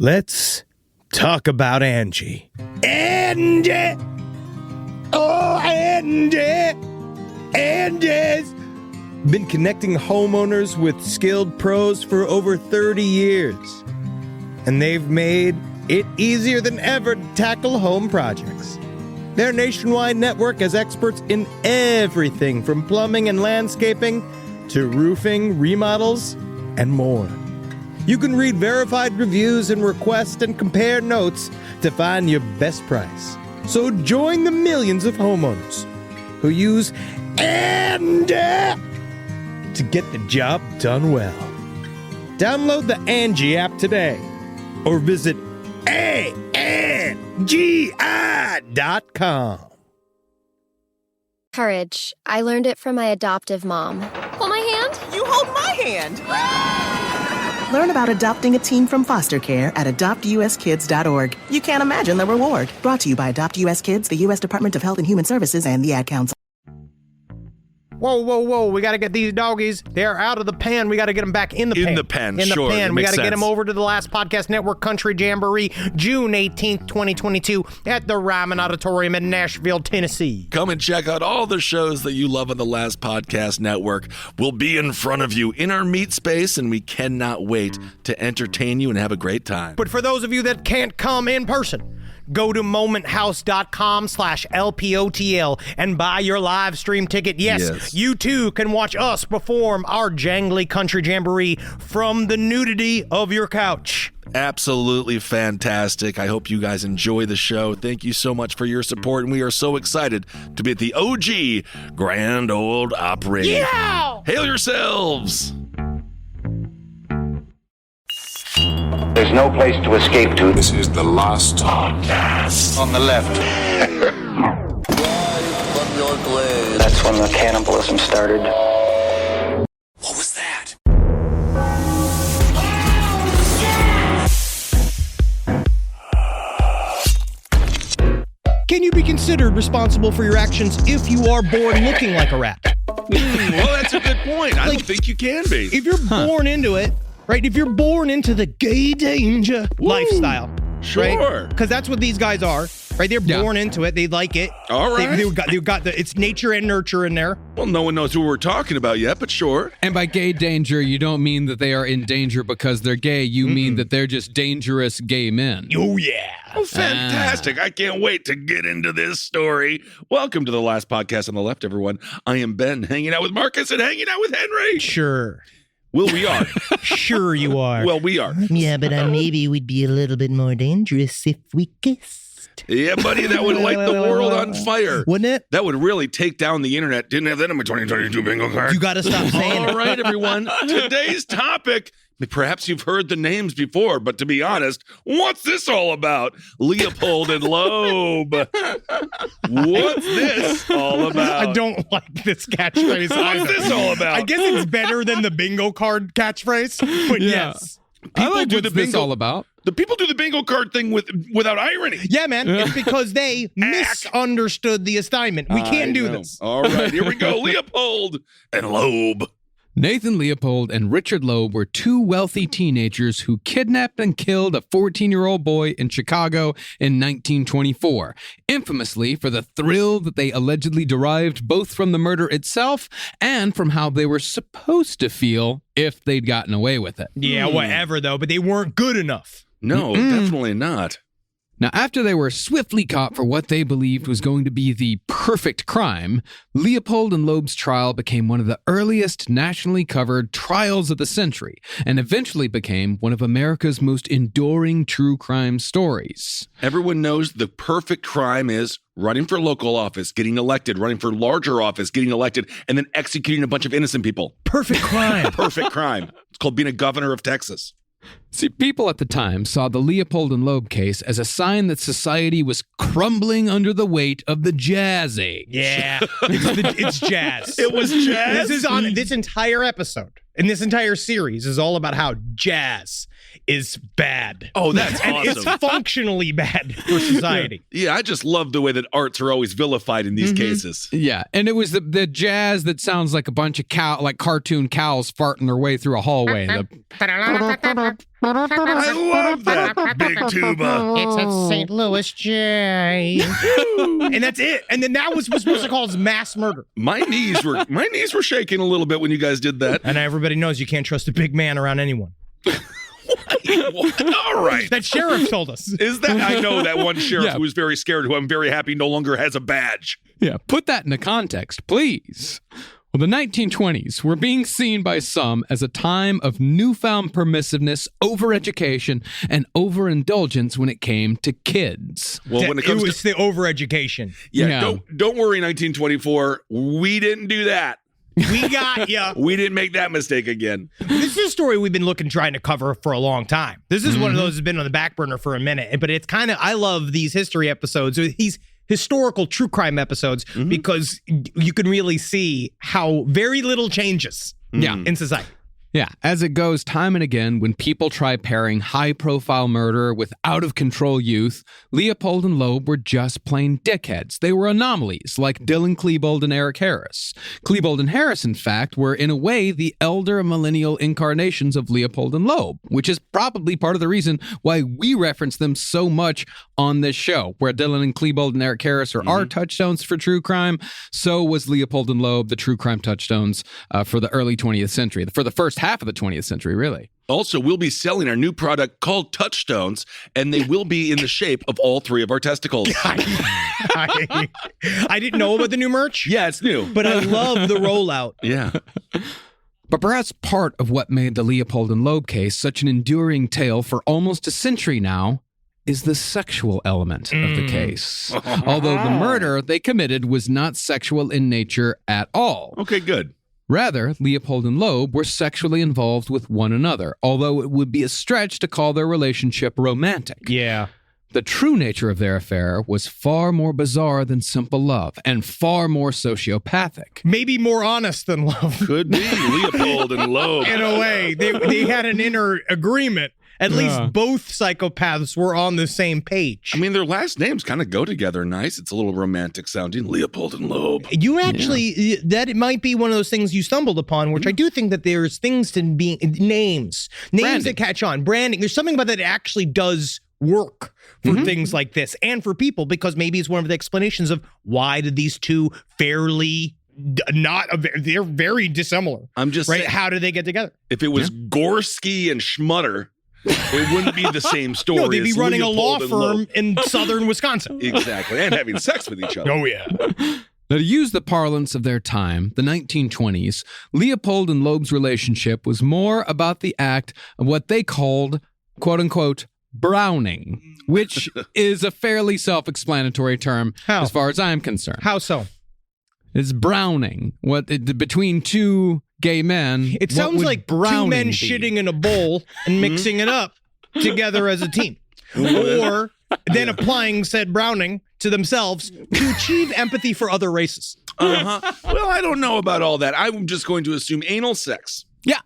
Let's talk about Angie. Angie! Oh, Angie! Angie's been connecting homeowners with skilled pros for over 30 years. And they've made it easier than ever to tackle home projects. Their nationwide network has experts in everything from plumbing and landscaping to roofing, remodels, and more. You can read verified reviews and request and compare notes to find your best price. So join the millions of homeowners who use Angie to get the job done well. Download the Angie app today or visit ANGI.com. Courage. I learned it from my adoptive mom. Hold my hand. You hold my hand. Learn about adopting a teen from foster care at adoptuskids.org. You can't imagine the reward. Brought to you by Adopt US Kids, the U.S. Department of Health and Human Services, and the Ad Council. Whoa. We got to get these doggies. They're out of the pen. We got to get them back in the pen. In the pen, In the sure. pen. We got to get sense. them over to the Last Podcast Network Country Jamboree, June 18th, 2022, at the Ryman Auditorium in Nashville, Tennessee. Come and check out all the shows that you love on the Last Podcast Network. We'll be in front of you in our meet space, and we cannot wait to entertain you and have a great time. But for those of you that can't come in person, go to momenthouse.com/LPOTL and buy your live stream ticket. Yes, you too can watch us perform our jangly country jamboree from the nudity of your couch. Absolutely fantastic. I hope you guys enjoy the show. Thank you so much for your support, and we are so excited to be at the OG Grand Ole Opry. Yeah! Hail yourselves! There's no place to escape to. This is the Last Podcast. On the left. That's when the cannibalism started. What was that? Can you be considered responsible for your actions if you are born looking like a rat? Well, that's a good point. I don't think you can be. If you're born into it, right? If you're born into the gay danger lifestyle, Sure. Because that's what these guys are, right? They're born into it. They like it. All right. They've got it's nature and nurture in there. Well, no one knows who we're talking about yet, but sure. And by gay danger, you don't mean that they are in danger because they're gay. You mean that they're just dangerous gay men. Oh, yeah. Oh, fantastic. I can't wait to get into this story. Welcome to the Last Podcast on the Left, everyone. I am Ben, hanging out with Marcus and hanging out with Henry. Sure. Well, we are. Sure you are. Well, we are. Yeah, but maybe we'd be a little bit more dangerous if we kissed. Yeah, buddy, that would light the world on fire. Wouldn't it? That would really take down the internet. Didn't have that in my 2022 bingo card. You got to stop saying it. All right, everyone. Today's topic, perhaps you've heard the names before, but to be honest, what's this all about? Leopold and Loeb. What's this all about? I don't like this catchphrase. What's this all about? I guess it's better than the bingo card catchphrase, but yes. I like do what's the this bingo- all about. The people do the bingo card thing without irony. Yeah, man. It's because they misunderstood the assignment. We can't do this. All right, here we go. Leopold and Loeb. Nathan Leopold and Richard Loeb were two wealthy teenagers who kidnapped and killed a 14-year-old boy in Chicago in 1924, infamously for the thrill that they allegedly derived both from the murder itself and from how they were supposed to feel if they'd gotten away with it. Yeah, whatever, though, but they weren't good enough. No, definitely not. Now, after they were swiftly caught for what they believed was going to be the perfect crime, Leopold and Loeb's trial became one of the earliest nationally covered trials of the century and eventually became one of America's most enduring true crime stories. Everyone knows the perfect crime is running for local office, getting elected, running for larger office, getting elected, and then executing a bunch of innocent people. Perfect crime. Perfect crime. It's called being a governor of Texas. See, people at the time saw the Leopold and Loeb case as a sign that society was crumbling under the weight of the jazz age. Yeah, it's jazz. It was jazz? This entire episode and this entire series is all about how jazz is bad. Oh, that's and awesome. It's functionally bad for society. Yeah, I just love the way that arts are always vilified in these cases. Yeah, and it was the jazz that sounds like a bunch of cartoon cows farting their way through a hallway. I love that. tuba. It's a St. Louis J. And that's it. And then that was supposed to call it mass murder. My knees were shaking a little bit when you guys did that. And everybody knows you can't trust a big man around anyone. All right. That sheriff told us. Is that? I know that one sheriff who was very scared, who I'm very happy no longer has a badge. Yeah, put that into context, please. Well, the 1920s were being seen by some as a time of newfound permissiveness, overeducation, and overindulgence when it came to kids. Well, when it comes was to the overeducation. yeah. Don't worry, 1924. We didn't do that. We got ya. We didn't make that mistake again. This is a story we've been trying to cover for a long time. This is one of those that's been on the back burner for a minute, but it's kind of, I love these history episodes, these historical true crime episodes, because you can really see how very little changes in society. Yeah, as it goes time and again, when people try pairing high-profile murder with out-of-control youth, Leopold and Loeb were just plain dickheads. They were anomalies, like Dylan Klebold and Eric Harris. Klebold and Harris, in fact, were in a way the elder millennial incarnations of Leopold and Loeb, which is probably part of the reason why we reference them so much on this show, where Dylan and Klebold and Eric Harris are our touchstones for true crime. So was Leopold and Loeb the true crime touchstones for the early 20th century, for the first half of the 20th century, really. Also, we'll be selling our new product called Touchstones, and they will be in the shape of all three of our testicles. I didn't know about the new merch. Yeah, it's new. But I love the rollout. Yeah. But perhaps part of what made the Leopold and Loeb case such an enduring tale for almost a century now is the sexual element of the case. Although the murder they committed was not sexual in nature at all. Okay, good. Rather, Leopold and Loeb were sexually involved with one another, although it would be a stretch to call their relationship romantic. Yeah. The true nature of their affair was far more bizarre than simple love, and far more sociopathic. Maybe more honest than love. Could be Leopold and Loeb. In a way, they had an inner agreement. At least both psychopaths were on the same page. I mean, their last names kind of go together nice. It's a little romantic sounding, Leopold and Loeb. You actually, that it might be one of those things you stumbled upon, which I do think that there's things to be, names Branding. that catch on. Branding. There's something about that actually does work for things like this and for people, because maybe it's one of the explanations of why did these two fairly they're very dissimilar. I'm just right. saying, How did they get together? if it was Gorski and Schmutter, it wouldn't be the same story. No, they'd be as running a law Leopold and firm Loeb. in southern Wisconsin. Exactly, and having sex with each other. Oh yeah. Now, to use the parlance of their time, the 1920s, Leopold and Loeb's relationship was more about the act of what they called, quote-unquote, browning, which is a fairly self-explanatory term as far as I'm concerned. How so? It's browning. Between two gay men. It what sounds would like two browning men be? shitting in a bowl and mixing it up together as a team. Or then applying said browning to themselves to achieve empathy for other races. Well, I don't know about all that. I'm just going to assume anal sex. Yeah.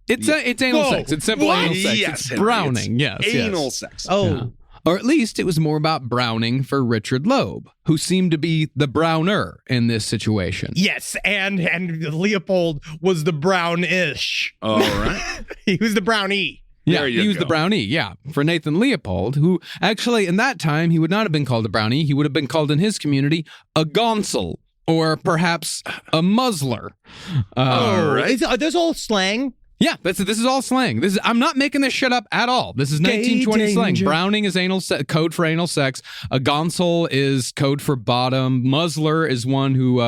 It's anal Whoa. sex. It's simple What? anal sex. Yes, it's Henry, browning. it's Yes. anal yes. sex. Oh. Yeah. Or at least it was more about browning for Richard Loeb, who seemed to be the browner in this situation. Yes, and Leopold was the brownish. All right. He was the brownie. Yeah, There you he was go. the brownie, yeah. For Nathan Leopold, who actually in that time, he would not have been called a brownie. He would have been called in his community a gonsel, or perhaps a muzzler. All right. There's all slang. Yeah, this is all slang. I'm not making this shit up at all. This is 1920 slang. danger. Browning is code for anal sex. A gonsel is code for bottom. Muzzler is one who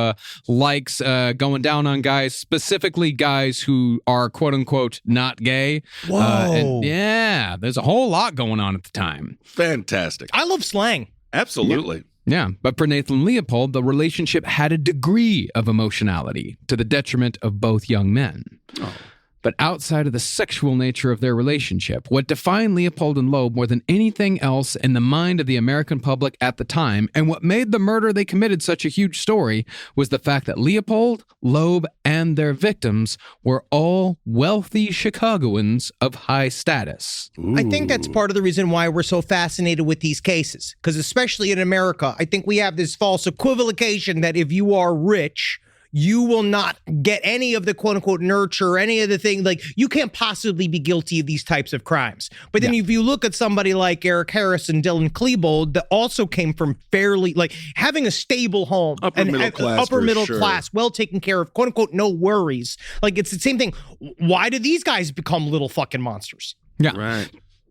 likes going down on guys, specifically guys who are quote unquote not gay. Whoa. And yeah, there's a whole lot going on at the time. Fantastic. I love slang. Absolutely. Yeah, but for Nathan Leopold, the relationship had a degree of emotionality to the detriment of both young men. Oh. But outside of the sexual nature of their relationship, what defined Leopold and Loeb more than anything else in the mind of the American public at the time, and what made the murder they committed such a huge story, was the fact that Leopold, Loeb, and their victims were all wealthy Chicagoans of high status. I think that's part of the reason why we're so fascinated with these cases. Because especially in America, I think we have this false equivocation that if you are rich, you will not get any of the quote unquote nurture, any of the thing. Like, you can't possibly be guilty of these types of crimes. But then if you look at somebody like Eric Harris and Dylan Klebold, that also came from fairly, like, having a stable home, upper middle class, well taken care of, quote unquote, no worries. Like, it's the same thing. Why did these guys become little fucking monsters? Yeah. Right.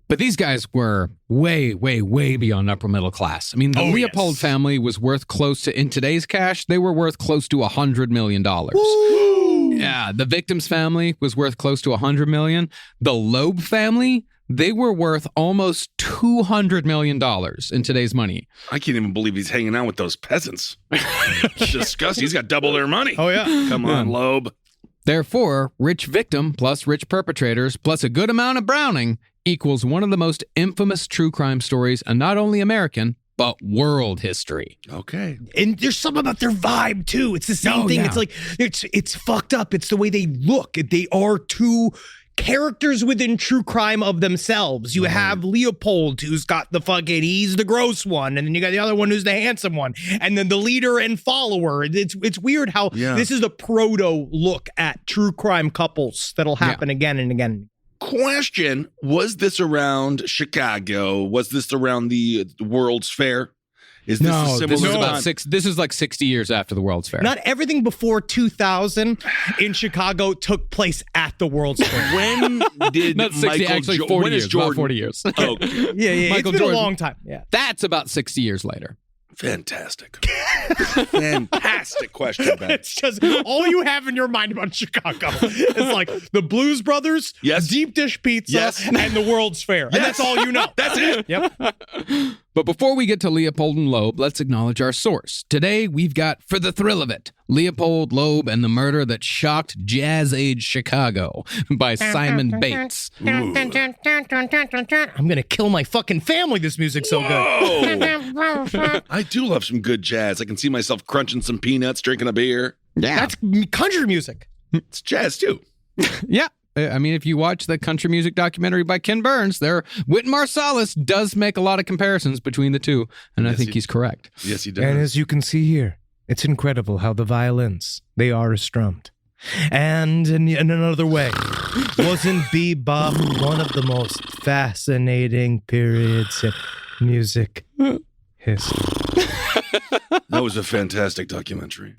But these guys were way, way, way beyond upper middle class. I mean, the Leopold family was worth close to, in today's cash, they were worth close to $100 million. Woo! Yeah, the victim's family was worth close to $100 million. The Loeb family, they were worth almost $200 million in today's money. I can't even believe he's hanging out with those peasants. Disgusting. He's got double their money. Oh, yeah. Come on, Loeb. Therefore, rich victim plus rich perpetrators plus a good amount of Browning equals one of the most infamous true crime stories in not only American, but world history. Okay. And there's something about their vibe too. It's the same thing. Yeah. It's like, it's fucked up. It's the way they look. They are two characters within true crime of themselves. You have Leopold, who's got the fucking, he's the gross one. And then you got the other one who's the handsome one. And then the leader and follower. It's weird how this is the proto look at true crime couples that'll happen again and again. Question, was this around Chicago? Was this around the World's Fair? Is this a similar this is like 60 years after the World's Fair. Not everything before 2000 in Chicago took place at the World's Fair. When did Not 60, Michael actually 40 when years, is Jordan? about 40 years. Oh, yeah. Michael It's been Jordan. a long time. Yeah. That's about 60 years later. fantastic. Fantastic question, Ben. It's just all you have in your mind about Chicago is like the Blues Brothers, deep dish pizza, and the World's Fair. And that's all you know. That's it. Yep. But before we get to Leopold and Loeb, let's acknowledge our source. Today, we've got For the Thrill of It, Leopold, Loeb, and the Murder That Shocked Jazz-Age Chicago by Simon Bates. I'm going to kill my fucking family. This music's so good. I do love some good jazz. I can see myself crunching some peanuts, drinking a beer. Yeah. That's country music. It's jazz, too. Yeah. I mean, if you watch the country music documentary by Ken Burns, Wynton Marsalis does make a lot of comparisons between the two, and I think he's correct. Yes, he does. And as you can see here, it's incredible how the violins, they are strummed. And in another way, wasn't bebop one of the most fascinating periods in music history? That was a fantastic documentary.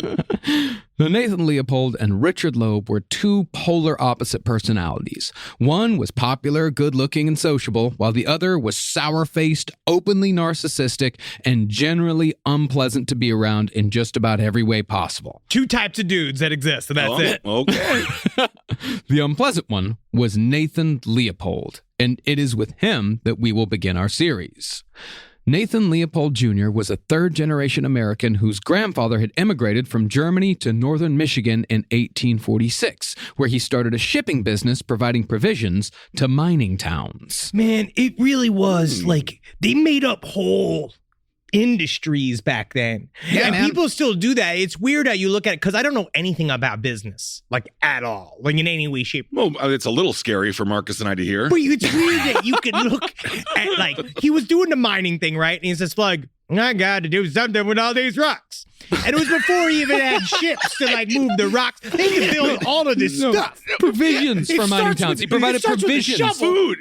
Now, Nathan Leopold and Richard Loeb were two polar opposite personalities. One was popular, good-looking, and sociable, while the other was sour-faced, openly narcissistic, and generally unpleasant to be around in just about every way possible. Two types of dudes that exist, and that's it. Okay. The unpleasant one was Nathan Leopold, and it is with him that we will begin our series. Nathan Leopold Jr. was a third-generation American whose grandfather had immigrated from Germany to northern Michigan in 1846, where he started a shipping business providing provisions to mining towns. Man, it really was like they made up whole industries back then. Yeah, and man. people still do that. It's weird how you look at it because I don't know anything about business, like at all, like in any way, shape. Well, it's a little scary for Marcus and I to hear. But it's weird that you can look at, like, he was doing the mining thing, right? And he's just like, I got to do something with all these rocks. And it was before he even had ships to, like, move the rocks. They could build all of this stuff. Provisions It for mining starts towns. with- He provided it starts with the provisions. shovel. Food.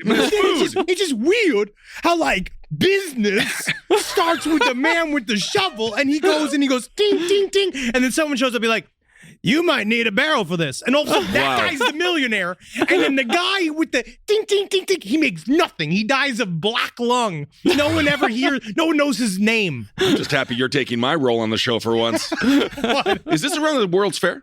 It's just weird how, like, business starts with the man with the shovel, and he goes, ding, ding, ding. And then someone shows up and be like, you might need a barrel for this. And also, that guy's the millionaire. And then the guy with the ding, ding, ding, ding, he makes nothing. He dies of black lung. No one ever hears, no one knows his name. I'm just happy you're taking my role on the show for once. What? Is this around the World's Fair?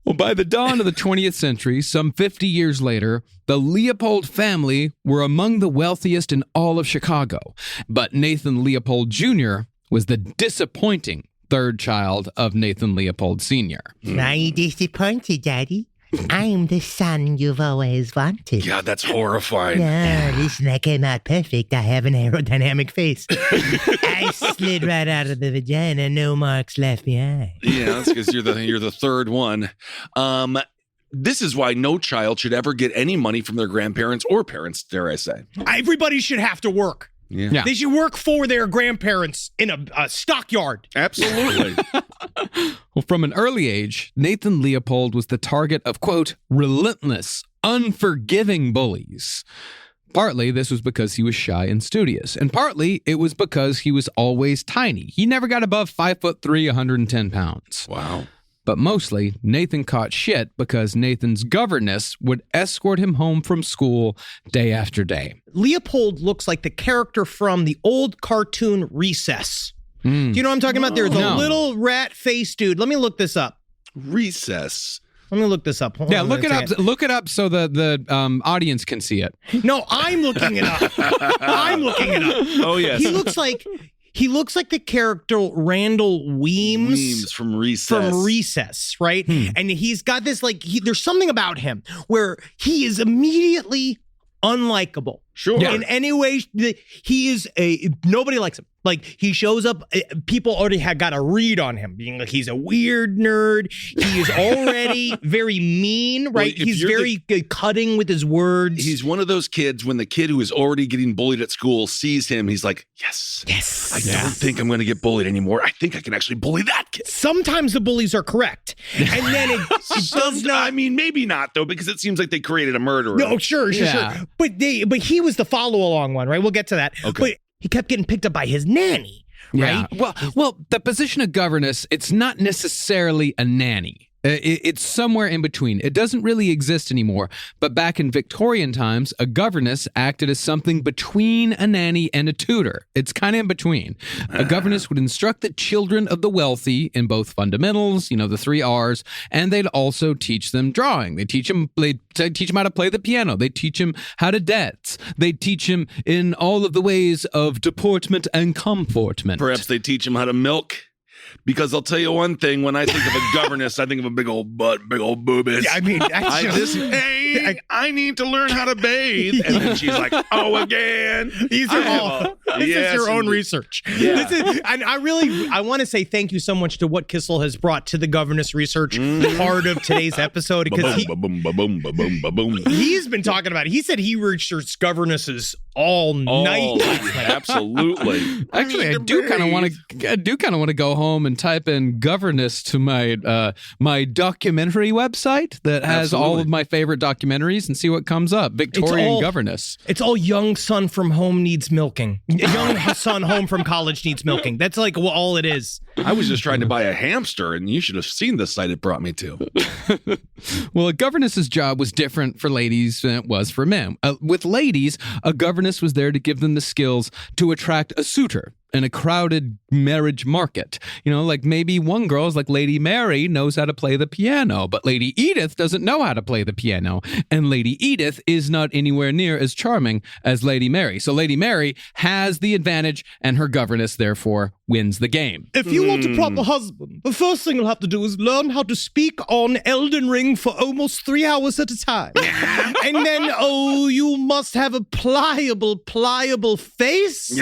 Well, by the dawn of the 20th century, some 50 years later, the Leopold family were among the wealthiest in all of Chicago. But Nathan Leopold Jr. was the disappointing third child of Nathan Leopold Sr. Are you disappointed, Daddy? I'm the son you've always wanted. God, that's horrifying. No, listen, I came out perfect. I have an aerodynamic face. I slid right out of the vagina, no marks left behind. Yeah, that's because you're the third one. This is why no child should ever get any money from their grandparents or parents, dare I say. Everybody should have to work. Yeah. They should work for their grandparents in a stockyard. Absolutely. Well, from an early age, Nathan Leopold was the target of, quote, relentless, unforgiving bullies. Partly this was because he was shy and studious, and partly it was because he was always tiny. He never got above 5'3", 110 pounds. Wow. But mostly, Nathan caught shit because Nathan's governess would escort him home from school day after day. Leopold looks like the character from the old cartoon Recess. Do you know what I'm talking about? There's a little rat-faced dude. Let me look this up. Recess. Let me look this up. Hold on Look it a up. second. Look it up so the audience can see it. No, I'm looking it up. I'm looking it up. Oh, yes. He looks like the character Randall Weems from Recess. From Recess, right? And he's got this there's something about him where he is immediately unlikable. Sure. In any way, he is nobody likes him. Like, he shows up, people already got a read on him, being like, he's a weird nerd. He is already very mean, right? Well, he's very cutting with his words. He's one of those kids, when the kid who is already getting bullied at school sees him, he's like, yes. I don't think I'm going to get bullied anymore. I think I can actually bully that kid. Sometimes the bullies are correct. And then it does not. I mean, maybe not, though, because it seems like they created a murderer. No, sure. But he was the follow-along one, right? We'll get to that. Okay. But he kept getting picked up by his nanny, right? Yeah. Well, the position of governess, it's not necessarily a nanny. It's somewhere in between. It doesn't really exist anymore. But back in Victorian times, a governess acted as something between a nanny and a tutor. It's kind of in between. A governess would instruct the children of the wealthy in both fundamentals, the 3 R's, and they'd also teach them drawing. They teach them how to play the piano. They teach them how to dance. They teach them in all of the ways of deportment and comfortment. Perhaps they teach him how to milk. Because I'll tell you one thing, when I think of a governess, I think of a big old butt, big old boobies. I mean, that's I need to learn how to bathe. And then she's like, oh, again. This is your own research. Yeah. And I want to say thank you so much to what Kissel has brought to the governess research part of today's episode. Because he's been talking about it. He said he researched governesses all night. Absolutely. Actually, I do kind of want to go home and type in governess to my documentary website that has all of my favorite documentaries and see what comes up. Victorian governess. It's all young son from home needs milking. Young son home from college needs milking. That's like all it is. I was just trying to buy a hamster, and you should have seen the site it brought me to. Well, a governess's job was different for ladies than it was for men. With ladies, a governess was there to give them the skills to attract a suitor in a crowded marriage market. Like maybe one girl's like Lady Mary knows how to play the piano, but Lady Edith doesn't know how to play the piano. And Lady Edith is not anywhere near as charming as Lady Mary. So Lady Mary has the advantage, and her governess, therefore, wins the game. If you want a proper husband, the first thing you'll have to do is learn how to speak on Elden Ring for almost 3 hours at a time. And then, you must have a pliable face.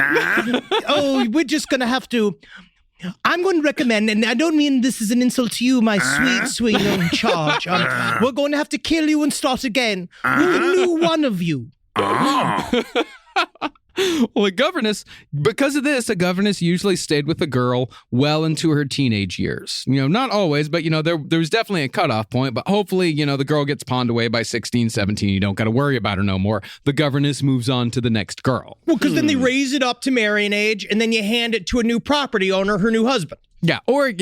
We're just going to have to... I'm going to recommend, and I don't mean this is an insult to you, my sweet young charge. We're going to have to kill you and start again with a new one of you. Well, because of this, a governess usually stayed with a girl well into her teenage years. Not always, but, there was definitely a cutoff point. But hopefully, the girl gets pawned away by 16, 17. You don't got to worry about her no more. The governess moves on to the next girl. Well, because then they raise it up to marrying age, and then you hand it to a new property owner, her new husband. Or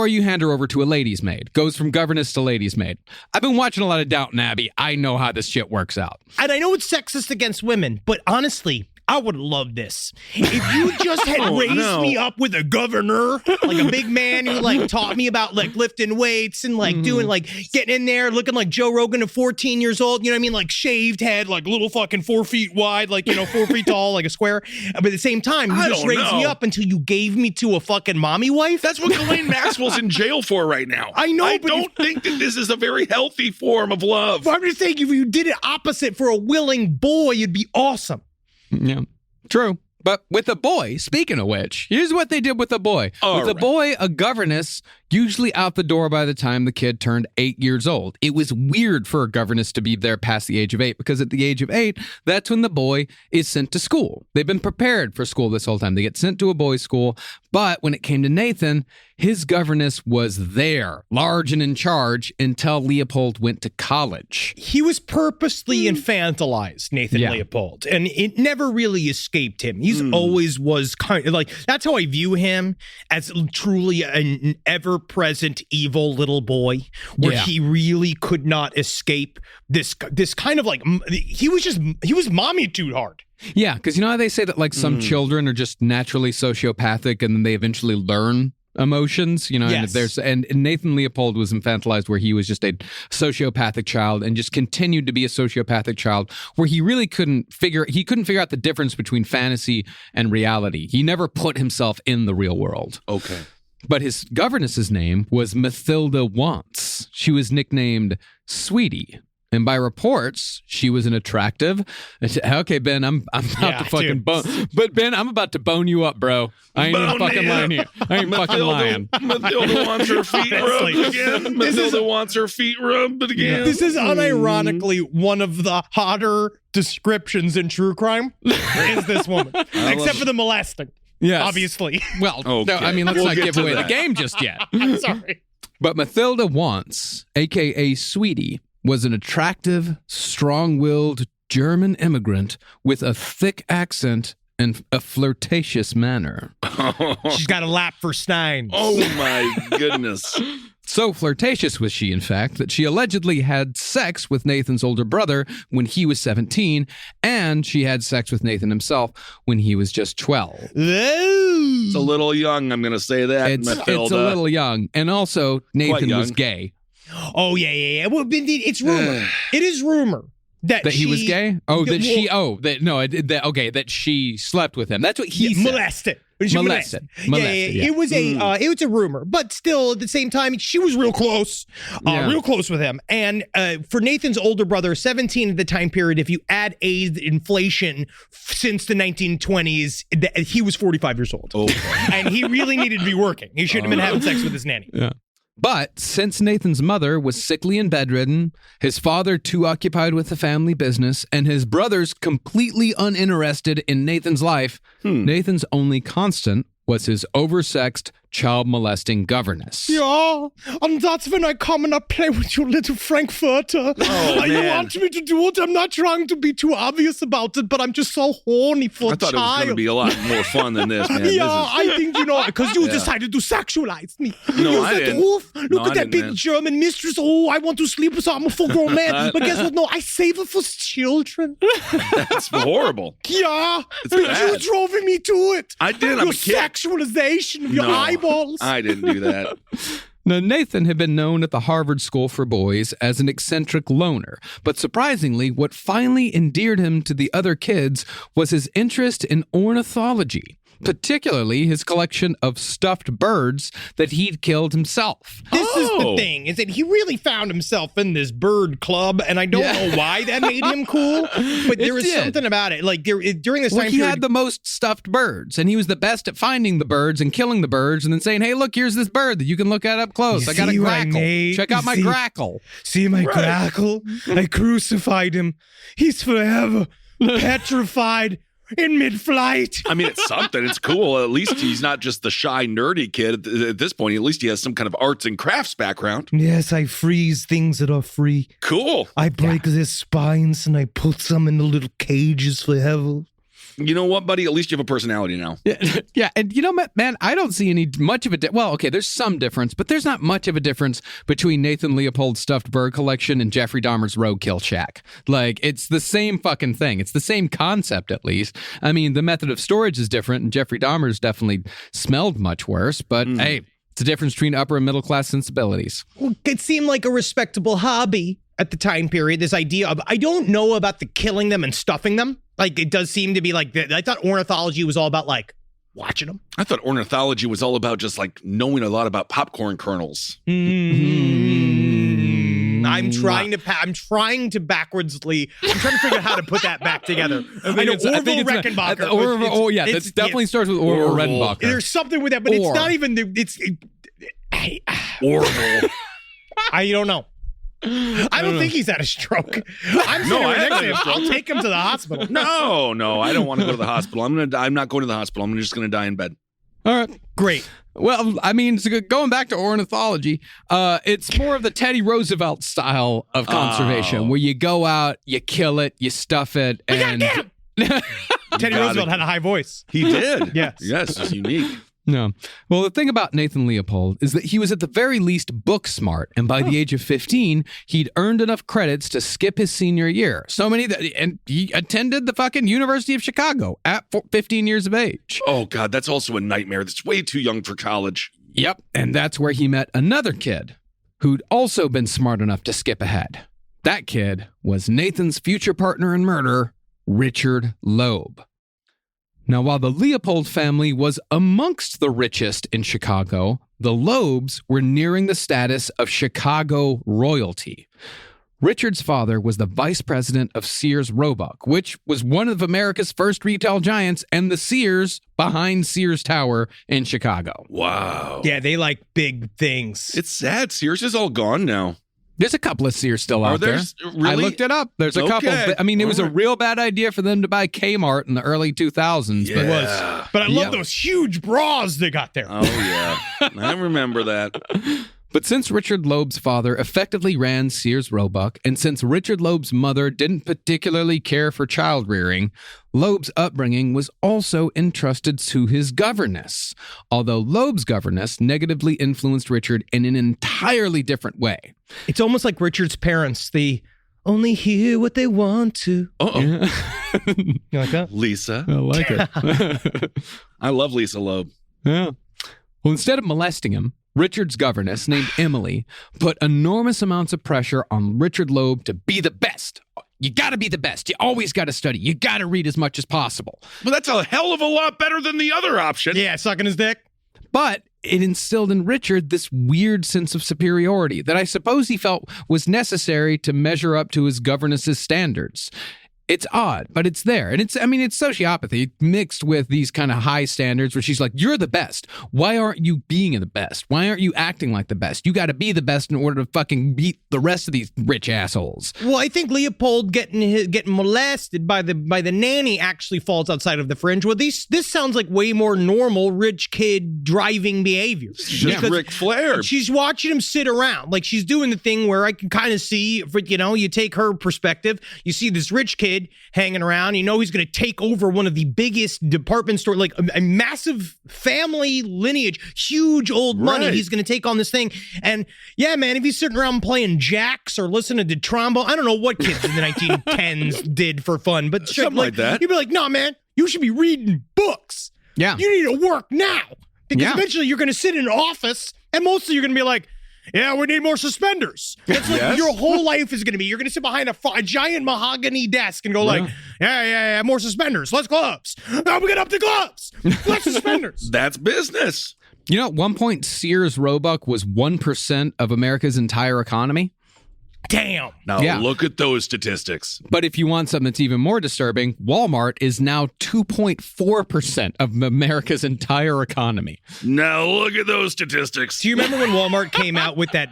you hand her over to a lady's maid. Goes from governess to lady's maid. I've been watching a lot of Downton Abbey. I know how this shit works out. And I know it's sexist against women, but honestly, I would love this. If you just had raised me up with a governor, like a big man who taught me about lifting weights and doing getting in there, looking like Joe Rogan at 14 years old, you know what I mean? Shaved head, little fucking 4 feet wide, 4 feet tall, like a square. But at the same time, you just raised me up until you gave me to a fucking mommy wife. That's what Ghislaine Maxwell's in jail for right now. I know, I don't think that this is a very healthy form of love. But I'm just saying, if you did it opposite for a willing boy, it'd be awesome. Yeah, true. But with a boy, speaking of which, here's what they did with a boy. A boy, a governess usually out the door by the time the kid turned 8 years old. It was weird for a governess to be there past the age of 8 because at the age of 8, that's when the boy is sent to school. They've been prepared for school this whole time. They get sent to a boys' school, but when it came to Nathan, his governess was there, large and in charge, until Leopold went to college. He was purposely infantilized, Nathan Yeah. Leopold, and it never really escaped him. He's always was kind of like, that's how I view him, as truly an ever-present evil little boy, where Yeah. he really could not escape this kind of like, he was mommy too hard. Yeah, because you know how they say that like some children are just naturally sociopathic and then they eventually learn emotions, you know, Yes. and Nathan Leopold was infantilized where he was just a sociopathic child and just continued to be a sociopathic child where he really couldn't figure out the difference between fantasy and reality. He never put himself in the real world. Okay. But his governess's name was Mathilda Wantz. She was nicknamed Sweetie. And by reports, she was an attractive. Okay, Ben, I'm about to fucking dude. bone. But Ben, I'm about to bone you up, bro. I ain't even Bone fucking me lying here. I ain't fucking lying. Mathilda wants her feet rubbed again. Mathilda wants her feet rubbed again. This is unironically one of the hotter descriptions in true crime, is this woman. Except for the molesting, Yes. obviously. Well, no, Okay. I mean, let's We'll not get give to away that. the game just yet. I'm sorry. But Mathilda Wantz, a.k.a. Sweetie, was an attractive, strong-willed German immigrant with a thick accent and a flirtatious manner. She's got a lap for Stein. Oh my goodness. So flirtatious was she, in fact, that she allegedly had sex with Nathan's older brother when he was 17, and she had sex with Nathan himself when he was just 12. It's a little young, I'm going to say that, It's Mathilda. a little young. And also, Nathan young. was gay. Oh, yeah. Well, indeed, it's rumor. It is rumor that That he was gay? Oh, that she, well, that she slept with him. That's what he said. molested. She Molested. Yeah. It was a rumor, but still at the same time, she was real close, real close with him. And for Nathan's older brother, 17 at the time period, if you add inflation since the 1920s, he was 45 years old. Oh. And he really needed to be working. He shouldn't have been having sex with his nanny. Yeah. But since Nathan's mother was sickly and bedridden, his father too occupied with the family business, and his brothers completely uninterested in Nathan's life, Nathan's only constant was his oversexed, child-molesting governess. Yeah, and that's when I come and I play with your little Frankfurter. Oh, You man. want me to do it? I'm not trying to be too obvious about it, but I'm just so horny for I a thought it was going to child. be a lot more fun than this, man. Yeah, This is- I think, because you Yeah. decided to sexualize me. No, You I said, didn't. "Oof, No, look I at that didn't, big man. German mistress. Oh, I want to sleep with her. I'm a full-grown man. But guess what? No, I save her for children. That's horrible. Yeah, It's but bad. you drove me to it. I did. I'm Your a kid. sexualization of your No, eyeballs. I didn't do that. Now, Nathan had been known at the Harvard School for Boys as an eccentric loner, but surprisingly, what finally endeared him to the other kids was his interest in ornithology, particularly his collection of stuffed birds that he'd killed himself. This is the Oh. thing, is that he really found himself in this bird club, and I don't know why that made him cool, but there was did. something about it. Like, during this Well, time he period, had the most stuffed birds, and he was the best at finding the birds and killing the birds and then saying, hey, look, here's this bird that you can look at up close. You I got a see what I grackle. made? Check out You my see- grackle. see my Right. grackle? I crucified him. He's forever petrified in mid-flight. I mean, it's something. It's cool. At least he's not just the shy, nerdy kid at this point. At least he has some kind of arts and crafts background. Yes, I freeze things that are free. Cool. I break their spines and I put them in the little cages forever. You know what, buddy? At least you have a personality now. Yeah, and you know, man, I don't see any much of a well, okay, there's some difference, but there's not much of a difference between Nathan Leopold's stuffed bird collection and Jeffrey Dahmer's roadkill shack. Like, it's the same fucking thing. It's the same concept, at least. I mean, the method of storage is different, and Jeffrey Dahmer's definitely smelled much worse, but hey, it's a difference between upper and middle class sensibilities. Well, it seemed like a respectable hobby at the time period. This idea of, I don't know about the killing them and stuffing them. Like, it does seem to be like, I thought ornithology was all about like watching them. I thought ornithology was all about just like knowing a lot about popcorn kernels. I'm trying to backwardsly. I'm trying to figure out how to put that back together. I know Orville Reichenbacher. That definitely starts with Orville Redenbacher. There's something with that, but it's Or. not even. Horrible. I don't know. I don't think he's had a stroke. I'm sitting right next to him. I'll take him to the hospital. No, I don't want to go to the hospital. I'm not going to the hospital. I'm just going to die in bed. All right. Great. Well, I mean, going back to ornithology, it's more of the Teddy Roosevelt style of conservation, where you go out, you kill it, you stuff it, and Teddy Roosevelt had a high voice. He did. Yes. Yes, it's unique. No. Well, the thing about Nathan Leopold is that he was at the very least book smart, and by the age of 15, he'd earned enough credits to skip his senior year. So many and he attended the fucking University of Chicago at 15 years of age. Oh, God, that's also a nightmare. That's way too young for college. Yep. And that's where he met another kid who'd also been smart enough to skip ahead. That kid was Nathan's future partner in murder, Richard Loeb. Now, while the Leopold family was amongst the richest in Chicago, the Loebs were nearing the status of Chicago royalty. Richard's father was the vice president of Sears Roebuck, which was one of America's first retail giants and the Sears behind Sears Tower in Chicago. Wow. Yeah, they like big things. It's sad. Sears is all gone now. There's a couple of Sears still out there. Really? I looked it up. There's a couple. I mean, it was a real bad idea for them to buy Kmart in the early 2000s. Yeah. But It was. But I love those huge bras they got there. Oh, yeah. I remember that. But since Richard Loeb's father effectively ran Sears Roebuck, and since Richard Loeb's mother didn't particularly care for child rearing, Loeb's upbringing was also entrusted to his governess. Although Loeb's governess negatively influenced Richard in an entirely different way. It's almost like Richard's parents. They only hear what they want to. Uh-oh. You like that? Lisa. I like it. I love Lisa Loeb. Yeah. Well, instead of molesting him, Richard's governess, named Emily, put enormous amounts of pressure on Richard Loeb to be the best. You got to be the best. You always got to study. You got to read as much as possible. Well, that's a hell of a lot better than the other option. Yeah, sucking his dick. But it instilled in Richard this weird sense of superiority that I suppose he felt was necessary to measure up to his governess's standards. It's odd, but it's there. And it's sociopathy mixed with these kind of high standards where she's like, you're the best. Why aren't you being the best? Why aren't you acting like the best? You got to be the best in order to fucking beat the rest of these rich assholes. Well, I think Leopold getting molested by the nanny actually falls outside of the fringe. Well, this sounds like way more normal rich kid driving behavior. Just Ric Flair. She's watching him sit around. Like she's doing the thing where I can kind of see, you take her perspective. You see this rich kid hanging around. You know he's going to take over one of the biggest department store, like a massive family lineage, huge old money. Right. He's going to take on this thing. And yeah, man, if he's sitting around playing jacks or listening to trombone, I don't know what kids in the 1910s did for fun, but Something like that. You'd be like, no, man, you should be reading books. Yeah. You need to work now. Because Yeah. eventually you're going to sit in an office and mostly you're going to be like, yeah, we need more suspenders. That's like Yes. your whole life is going to be. You're going to sit behind a giant mahogany desk and go like, yeah, more suspenders, less gloves. Now we get up the gloves, less suspenders. That's business. You know, at one point, Sears Roebuck was 1% of America's entire economy. Damn. Now Yeah. look at those statistics. But if you want something that's even more disturbing, Walmart is now 2.4% of America's entire economy. Now look at those statistics. Do you remember when Walmart came out with that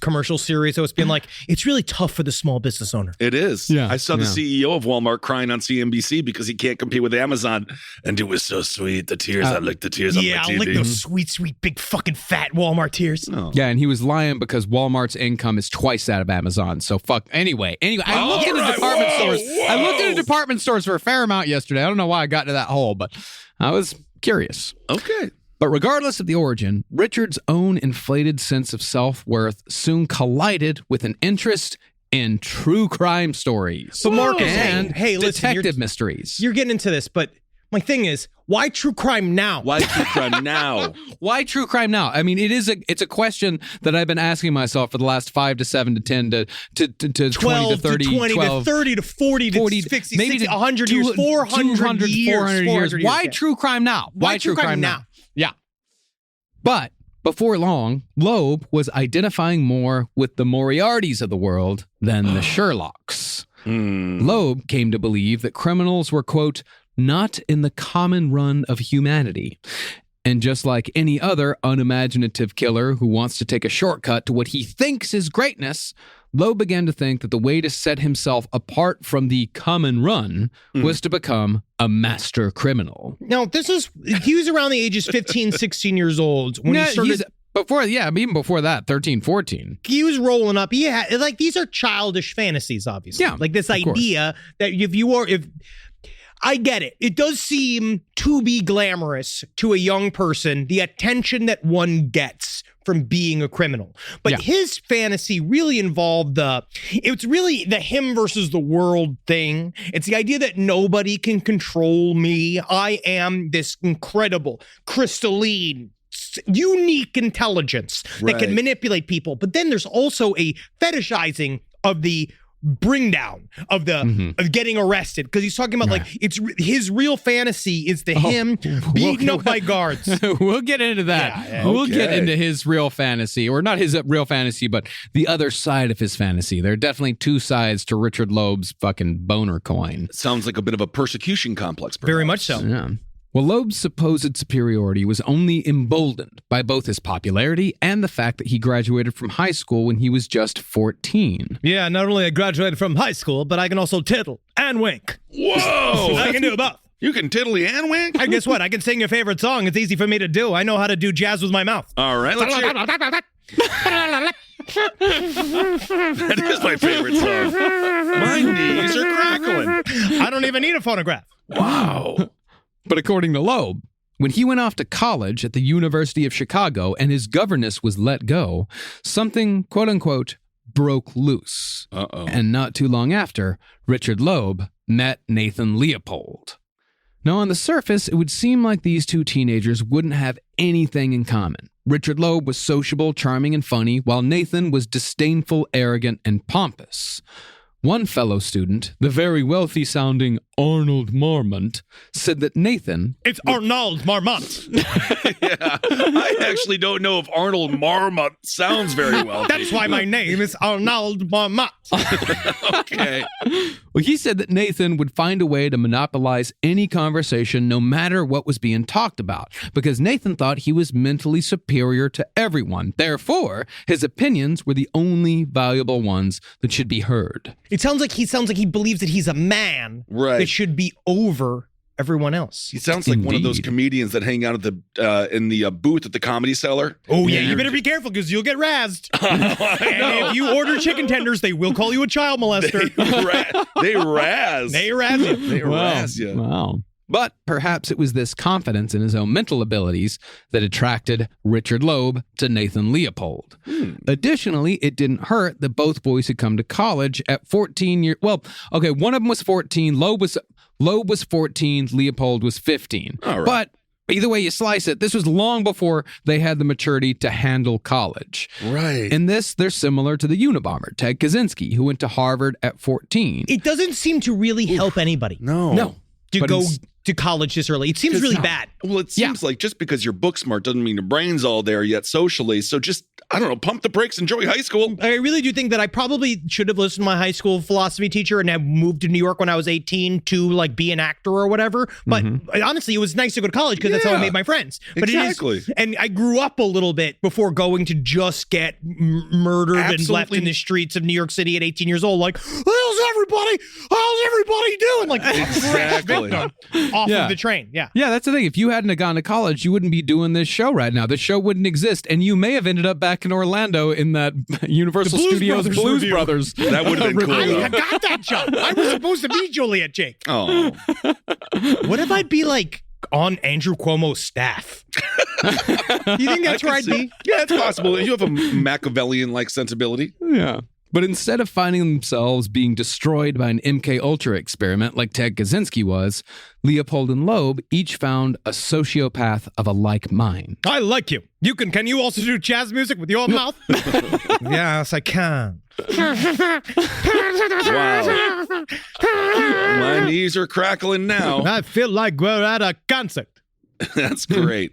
commercial series that was being like, it's really tough for the small business owner? It is. Yeah, I saw the yeah. CEO of Walmart crying on CNBC because he can't compete with Amazon. And it was so sweet. The tears, I licked the tears on my Yeah, I TV. like those sweet, big fucking fat Walmart tears. Oh. Yeah, and he was lying because Walmart's income is twice that of Amazon. So fuck. Anyway, I looked into department stores. I looked into department stores for a fair amount yesterday. I don't know why I got into that hole, but I was curious. Okay. But regardless of the origin, Richard's own inflated sense of self-worth soon collided with an interest in true crime stories. But Marcus, and hey, listen, detective mysteries. You're getting into this, but my thing is, why true crime now? Why true crime now? Why true crime now? I mean, it's a question that I've been asking myself for the last 5 to 7 to 10 to 20 12 to 30, to 20 12, to 30 to 40 to 40 60, maybe 60, to 100 years, 400 years. 400 years. Why yeah. true crime now? Why true crime now? Yeah. But before long, Loeb was identifying more with the Moriartys of the world than the Sherlocks. Loeb came to believe that criminals were, quote, not in the common run of humanity. And just like any other unimaginative killer who wants to take a shortcut to what he thinks is greatness, Loeb began to think that the way to set himself apart from the common run was to become a master criminal. Now, he was around the ages 15, 16 years old when he started. Even before that, 13, 14. He was rolling up. These are childish fantasies, obviously. Yeah, like this idea that if I get it. It does seem to be glamorous to a young person, the attention that one gets from being a criminal. But his fantasy really involved it's really the him versus the world thing. It's the idea that nobody can control me. I am this incredible, crystalline, unique intelligence that can manipulate people. But then there's also a fetishizing of the bring down of of getting arrested, because he's talking about it's his real fantasy is him beaten up by guards. We'll get into that. We'll get into his real fantasy, or not his real fantasy, but the other side of his fantasy. There are definitely two sides to Richard Loeb's fucking boner coin. Sounds like a bit of a persecution complex. Perhaps. Very much so. Yeah. Well, Loeb's supposed superiority was only emboldened by both his popularity and the fact that he graduated from high school when he was just 14. Yeah, not only I graduated from high school, but I can also tittle and wink. Whoa! I can do both. You can tiddly and wink? And guess what? I can sing your favorite song. It's easy for me to do. I know how to do jazz with my mouth. All right, let's hear it. That is my favorite song. My knees are crackling. I don't even need a phonograph. Wow. But according to Loeb, when he went off to college at the University of Chicago and his governess was let go, something, quote-unquote, broke loose. Uh-oh. And not too long after, Richard Loeb met Nathan Leopold. Now, on the surface, it would seem like these two teenagers wouldn't have anything in common. Richard Loeb was sociable, charming, and funny, while Nathan was disdainful, arrogant, and pompous. One fellow student, the very wealthy-sounding Arnold Marmont, said that Nathan... It's Arnold Marmont. Yeah, I actually don't know if Arnold Marmont sounds very well. That's why my name is Arnold Marmont. Okay. Well, he said that Nathan would find a way to monopolize any conversation no matter what was being talked about, because Nathan thought he was mentally superior to everyone. Therefore, his opinions were the only valuable ones that should be heard. It sounds like he believes that he's a man that should be over everyone else. He sounds like one of those comedians that hang out at the in the booth at the Comedy Cellar. Oh yeah, you better be careful because you'll get razzed. And if you order chicken tenders, they will call you a child molester. They razz. They razz you. They razz you. Wow. But perhaps it was this confidence in his own mental abilities that attracted Richard Loeb to Nathan Leopold. Additionally, it didn't hurt that both boys had come to college at 14 years. Well, okay, one of them was 14. Loeb was 14. Leopold was 15. All right. But either way you slice it, this was long before they had the maturity to handle college. Right. In this, they're similar to the Unabomber, Ted Kaczynski, who went to Harvard at 14. It doesn't seem to really help anybody. No. To go to college this early. It seems really bad. Well, it seems like just because you're book smart doesn't mean your brain's all there yet socially. So just, I don't know, pump the brakes, enjoy high school. I really do think that I probably should have listened to my high school philosophy teacher and have moved to New York when I was 18 to like be an actor or whatever. But honestly, it was nice to go to college because that's how I made my friends. But exactly. And I grew up a little bit before going to just get murdered and left in the streets of New York City at 18 years old. Like, how's everybody doing? Like, exactly. Off of the train. Yeah. Yeah, that's the thing. If you hadn't have gone to college, you wouldn't be doing this show right now. This show wouldn't exist, and you may have ended up back in Orlando in that Universal Studios Blues Brothers. That would have been cool. I got that job. I was supposed to be Juliet Jake. Oh. What if I'd be like on Andrew Cuomo's staff? You think that's where I'd be? Yeah, it's possible. You have a Machiavellian-like sensibility. Yeah. But instead of finding themselves being destroyed by an MK Ultra experiment like Ted Kaczynski was, Leopold and Loeb each found a sociopath of a like mind. I like you. Can you also do jazz music with your mouth? Yes, I can. Wow. My knees are crackling now. I feel like we're at a concert. That's great.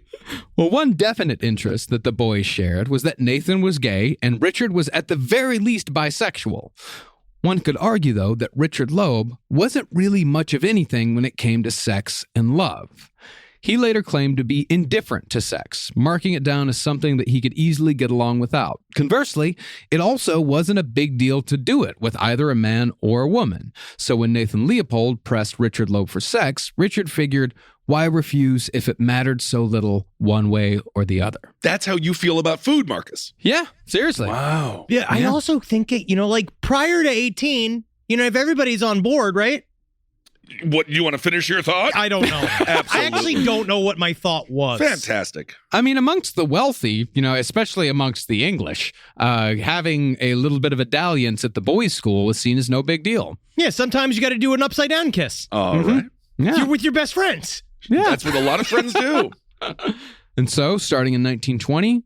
Well, one definite interest that the boys shared was that Nathan was gay and Richard was at the very least bisexual. One could argue, though, that Richard Loeb wasn't really much of anything when it came to sex and love. He later claimed to be indifferent to sex, marking it down as something that he could easily get along without. Conversely, it also wasn't a big deal to do it with either a man or a woman. So when Nathan Leopold pressed Richard Loeb for sex, Richard figured, why refuse if it mattered so little one way or the other? That's how you feel about food, Marcus. Yeah, seriously. Wow. Yeah, I also think like prior to 18, if everybody's on board, right? What, you want to finish your thought? I don't know. Absolutely. I actually don't know what my thought was. Fantastic. I mean, amongst the wealthy, especially amongst the English, having a little bit of a dalliance at the boys' school was seen as no big deal. Yeah, sometimes you got to do an upside down kiss. All right. Yeah. You're with your best friends. Yeah. That's what a lot of friends do. And so, starting in 1920,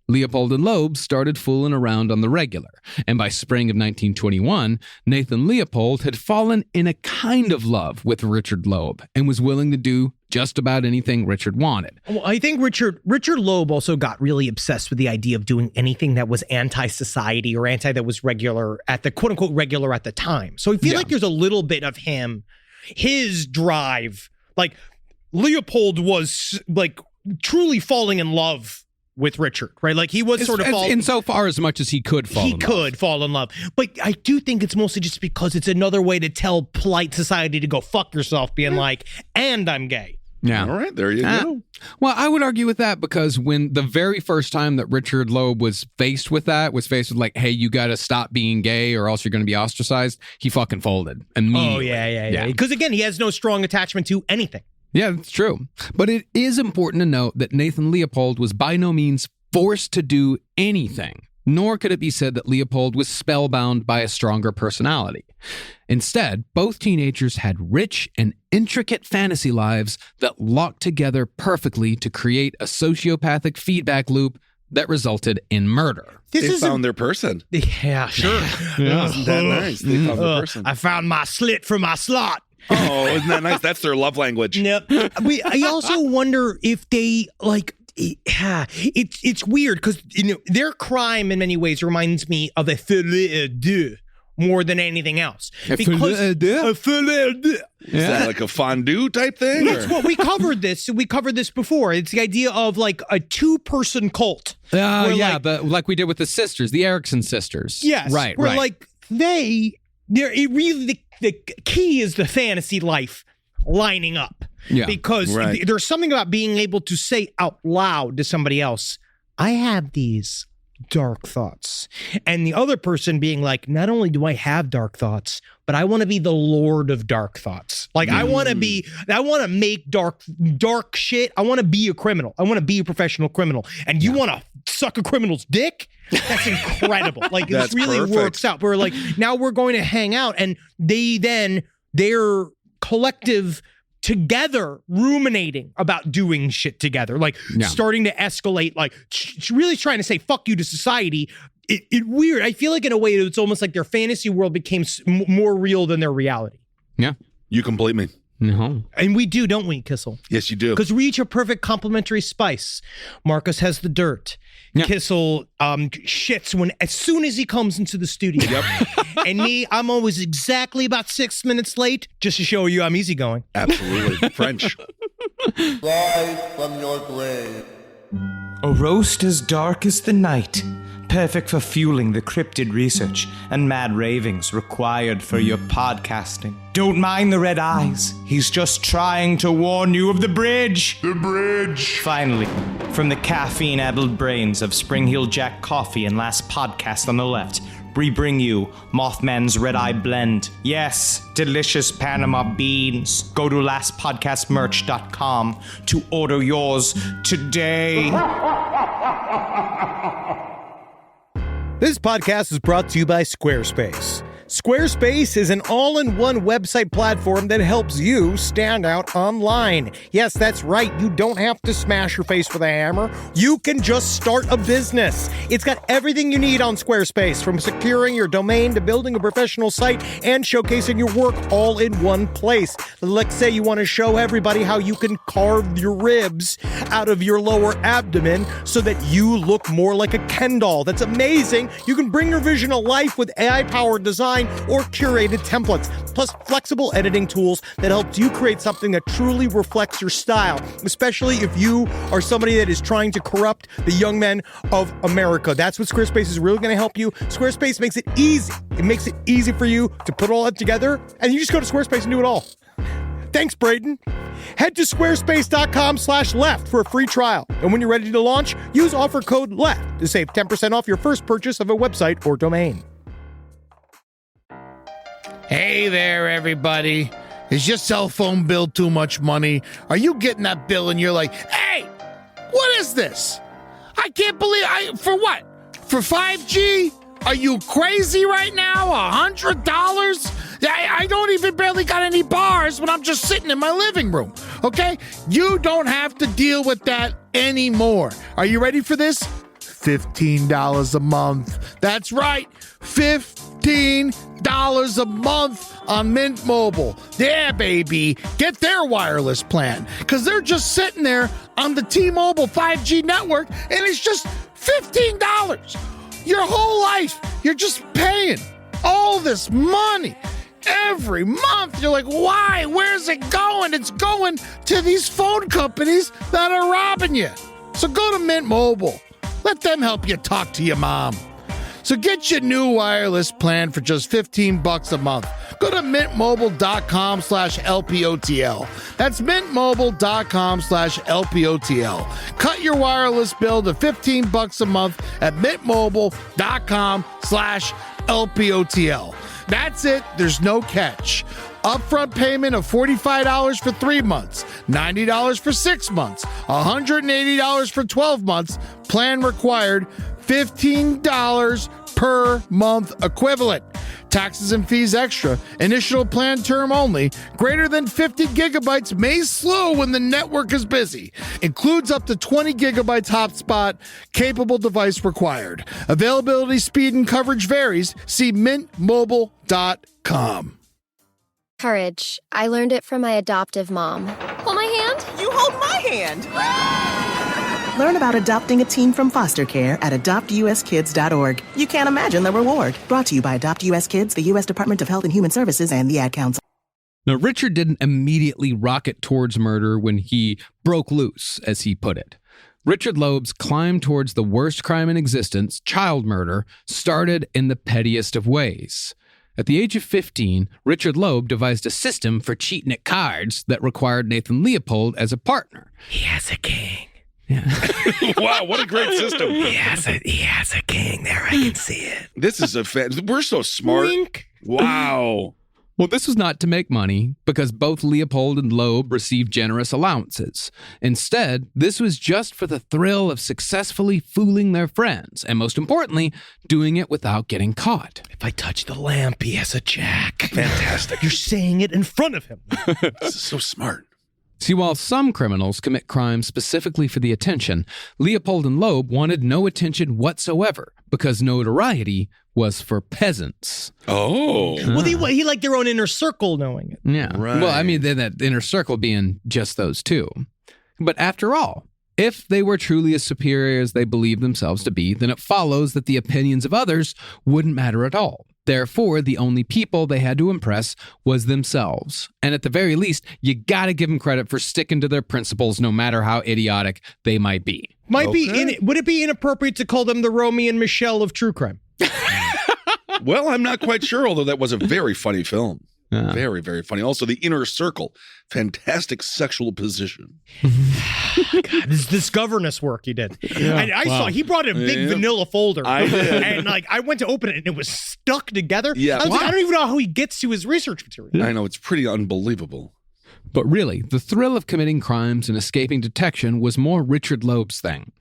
Leopold and Loeb started fooling around on the regular. And by spring of 1921, Nathan Leopold had fallen in a kind of love with Richard Loeb and was willing to do just about anything Richard wanted. Well, I think Richard Loeb also got really obsessed with the idea of doing anything that was anti-society or that was regular at the quote unquote regular at the time. So I feel like there's a little bit of him, his drive, like Leopold was like truly falling in love with Richard, right? Like he was sort of insofar as much as he could fall in love. But I do think it's mostly just because it's another way to tell polite society to go fuck yourself, being like, and I'm gay. Yeah. All right, there you go. Well, I would argue with that because when the very first time that Richard Loeb was faced with like, hey, you got to stop being gay or else you're going to be ostracized, he fucking folded immediately. Oh, yeah. Because again, he has no strong attachment to anything. Yeah, that's true. But it is important to note that Nathan Leopold was by no means forced to do anything, nor could it be said that Leopold was spellbound by a stronger personality. Instead, both teenagers had rich and intricate fantasy lives that locked together perfectly to create a sociopathic feedback loop that resulted in murder. They found their person. Yeah, sure. Isn't that nice? They found their person. I found my slit for my slot. Oh, isn't that nice? That's their love language. Yep. I also wonder if they it's weird because their crime in many ways reminds me of a formulated more than anything else. A formulated? Is that like a fondue type thing? That's what we covered this. We covered this before. It's the idea of like a 2-person cult. But like we did with the sisters, the Erickson sisters. Yes. Right. Where like the key is the fantasy life lining up. Yeah. Because there's something about being able to say out loud to somebody else, I have these dark thoughts. And the other person being like, not only do I have dark thoughts, but I want to be the lord of dark thoughts. Like I want to make dark shit. I want to be a criminal. I want to be a professional criminal. And you want to suck a criminal's dick? That's incredible. Like this really works out. We're like, now we're going to hang out, and they're collective together ruminating about doing shit together, like starting to escalate, like really trying to say fuck you to society. It weird. I feel like in a way it's almost like their fantasy world became more real than their reality. Yeah. You complete me. No. And we do, don't we, Kissel? Yes, you do. Because we each a perfect complementary spice. Marcus has the dirt. Yeah. Kissel shits as soon as he comes into the studio. Yep. And me, I'm always exactly about 6 minutes late, just to show you I'm easygoing. Absolutely. French. Rise from your grave. A roast as dark as the night, perfect for fueling the cryptid research and mad ravings required for your podcasting. Don't mind the red eyes. He's just trying to warn you of the bridge. The bridge. Finally, from the caffeine-addled brains of Spring Hill Jack Coffee and Last Podcast on the Left, we bring you Mothman's Red Eye Blend. Yes, delicious Panama beans. Go to lastpodcastmerch.com to order yours today. This podcast is brought to you by Squarespace. Squarespace is an all-in-one website platform that helps you stand out online. Yes, that's right. You don't have to smash your face with a hammer. You can just start a business. It's got everything you need on Squarespace, from securing your domain to building a professional site and showcasing your work all in one place. Let's say you want to show everybody how you can carve your ribs out of your lower abdomen so that you look more like a Ken doll. That's amazing. You can bring your vision to life with AI-powered design design or curated templates, plus flexible editing tools that helps you create something that truly reflects your style, especially if you are somebody that is trying to corrupt the young men of America. That's what Squarespace is really going to help you. Squarespace makes it easy. It makes it easy for you to put all that together, and you just go to Squarespace and do it all. Thanks, Braden. Head to squarespace.com/left for a free trial. And when you're ready to launch, use offer code LEFT to save 10% off your first purchase of a website or domain. Hey there, everybody. Is your cell phone bill too much money? Are you getting that bill and you're like, hey, what is this? I can't believe for what? For 5G? Are you crazy right now? $100? I don't even barely got any bars when I'm just sitting in my living room, okay? You don't have to deal with that anymore. Are you ready for this? $15 a month. That's right, $15 a month on Mint Mobile. Yeah, baby. Get their wireless plan, because they're just sitting there on the T-Mobile 5G network, and it's just $15. Your whole life, you're just paying all this money every month. You're like, why? Where's it going? It's going to these phone companies that are robbing you. So go to Mint Mobile. Let them help you talk to your mom. So get your new wireless plan for just $15 a month. Go to mintmobile.com/LPOTL. That's mintmobile.com/LPOTL. Cut your wireless bill to $15 a month at mintmobile.com/LPOTL. That's it. There's no catch. Upfront payment of $45 for 3 months, $90 for 6 months, $180 for 12 months. Plan required, $15 per month equivalent. Taxes and fees extra. Initial plan term only. Greater than 50 gigabytes may slow when the network is busy. Includes up to 20 gigabytes hotspot. Capable device required. Availability, speed, and coverage varies. See mintmobile.com. Courage. I learned it from my adoptive mom. Hold my hand. You hold my hand. Learn about adopting a teen from foster care at adoptuskids.org. You can't imagine the reward. Brought to you by Adopt US Kids, the U.S. Department of Health and Human Services, and the Ad Council. Now, Richard didn't immediately rocket towards murder when he broke loose, as he put it. Richard Loeb's climb towards the worst crime in existence, child murder, started in the pettiest of ways. At the age of 15, Richard Loeb devised a system for cheating at cards that required Nathan Leopold as a partner. He has a king. Yeah. Wow, what a great system. He has a king there. I can see it. This is we're so smart. Wink. Wow. Well, this was not to make money, because both Leopold and Loeb received generous allowances. Instead, this was just for the thrill of successfully fooling their friends, and most importantly, doing it without getting caught. If I touch the lamp, he has a jack. Fantastic. You're saying it in front of him. This is so smart. See, while some criminals commit crimes specifically for the attention, Leopold and Loeb wanted no attention whatsoever, because notoriety was for peasants. Oh. Well, he liked their own inner circle knowing it. Yeah. Right. Well, I mean, then that inner circle being just those two. But after all, if they were truly as superior as they believed themselves to be, then it follows that the opinions of others wouldn't matter at all. Therefore, the only people they had to impress was themselves. And at the very least, you gotta give them credit for sticking to their principles, no matter how idiotic they might be. Would it be inappropriate to call them the Romeo and Michelle of true crime? Well, I'm not quite sure, although that was a very funny film. Yeah. Very, very funny. Also, The Inner Circle. Fantastic sexual position. God, this governess work he did. Yeah. I saw he brought in a big vanilla folder. I did. And I went to open it and it was stuck together. Yeah. I was like, I don't even know how he gets to his research material. I know, it's pretty unbelievable. But really, the thrill of committing crimes and escaping detection was more Richard Loeb's thing.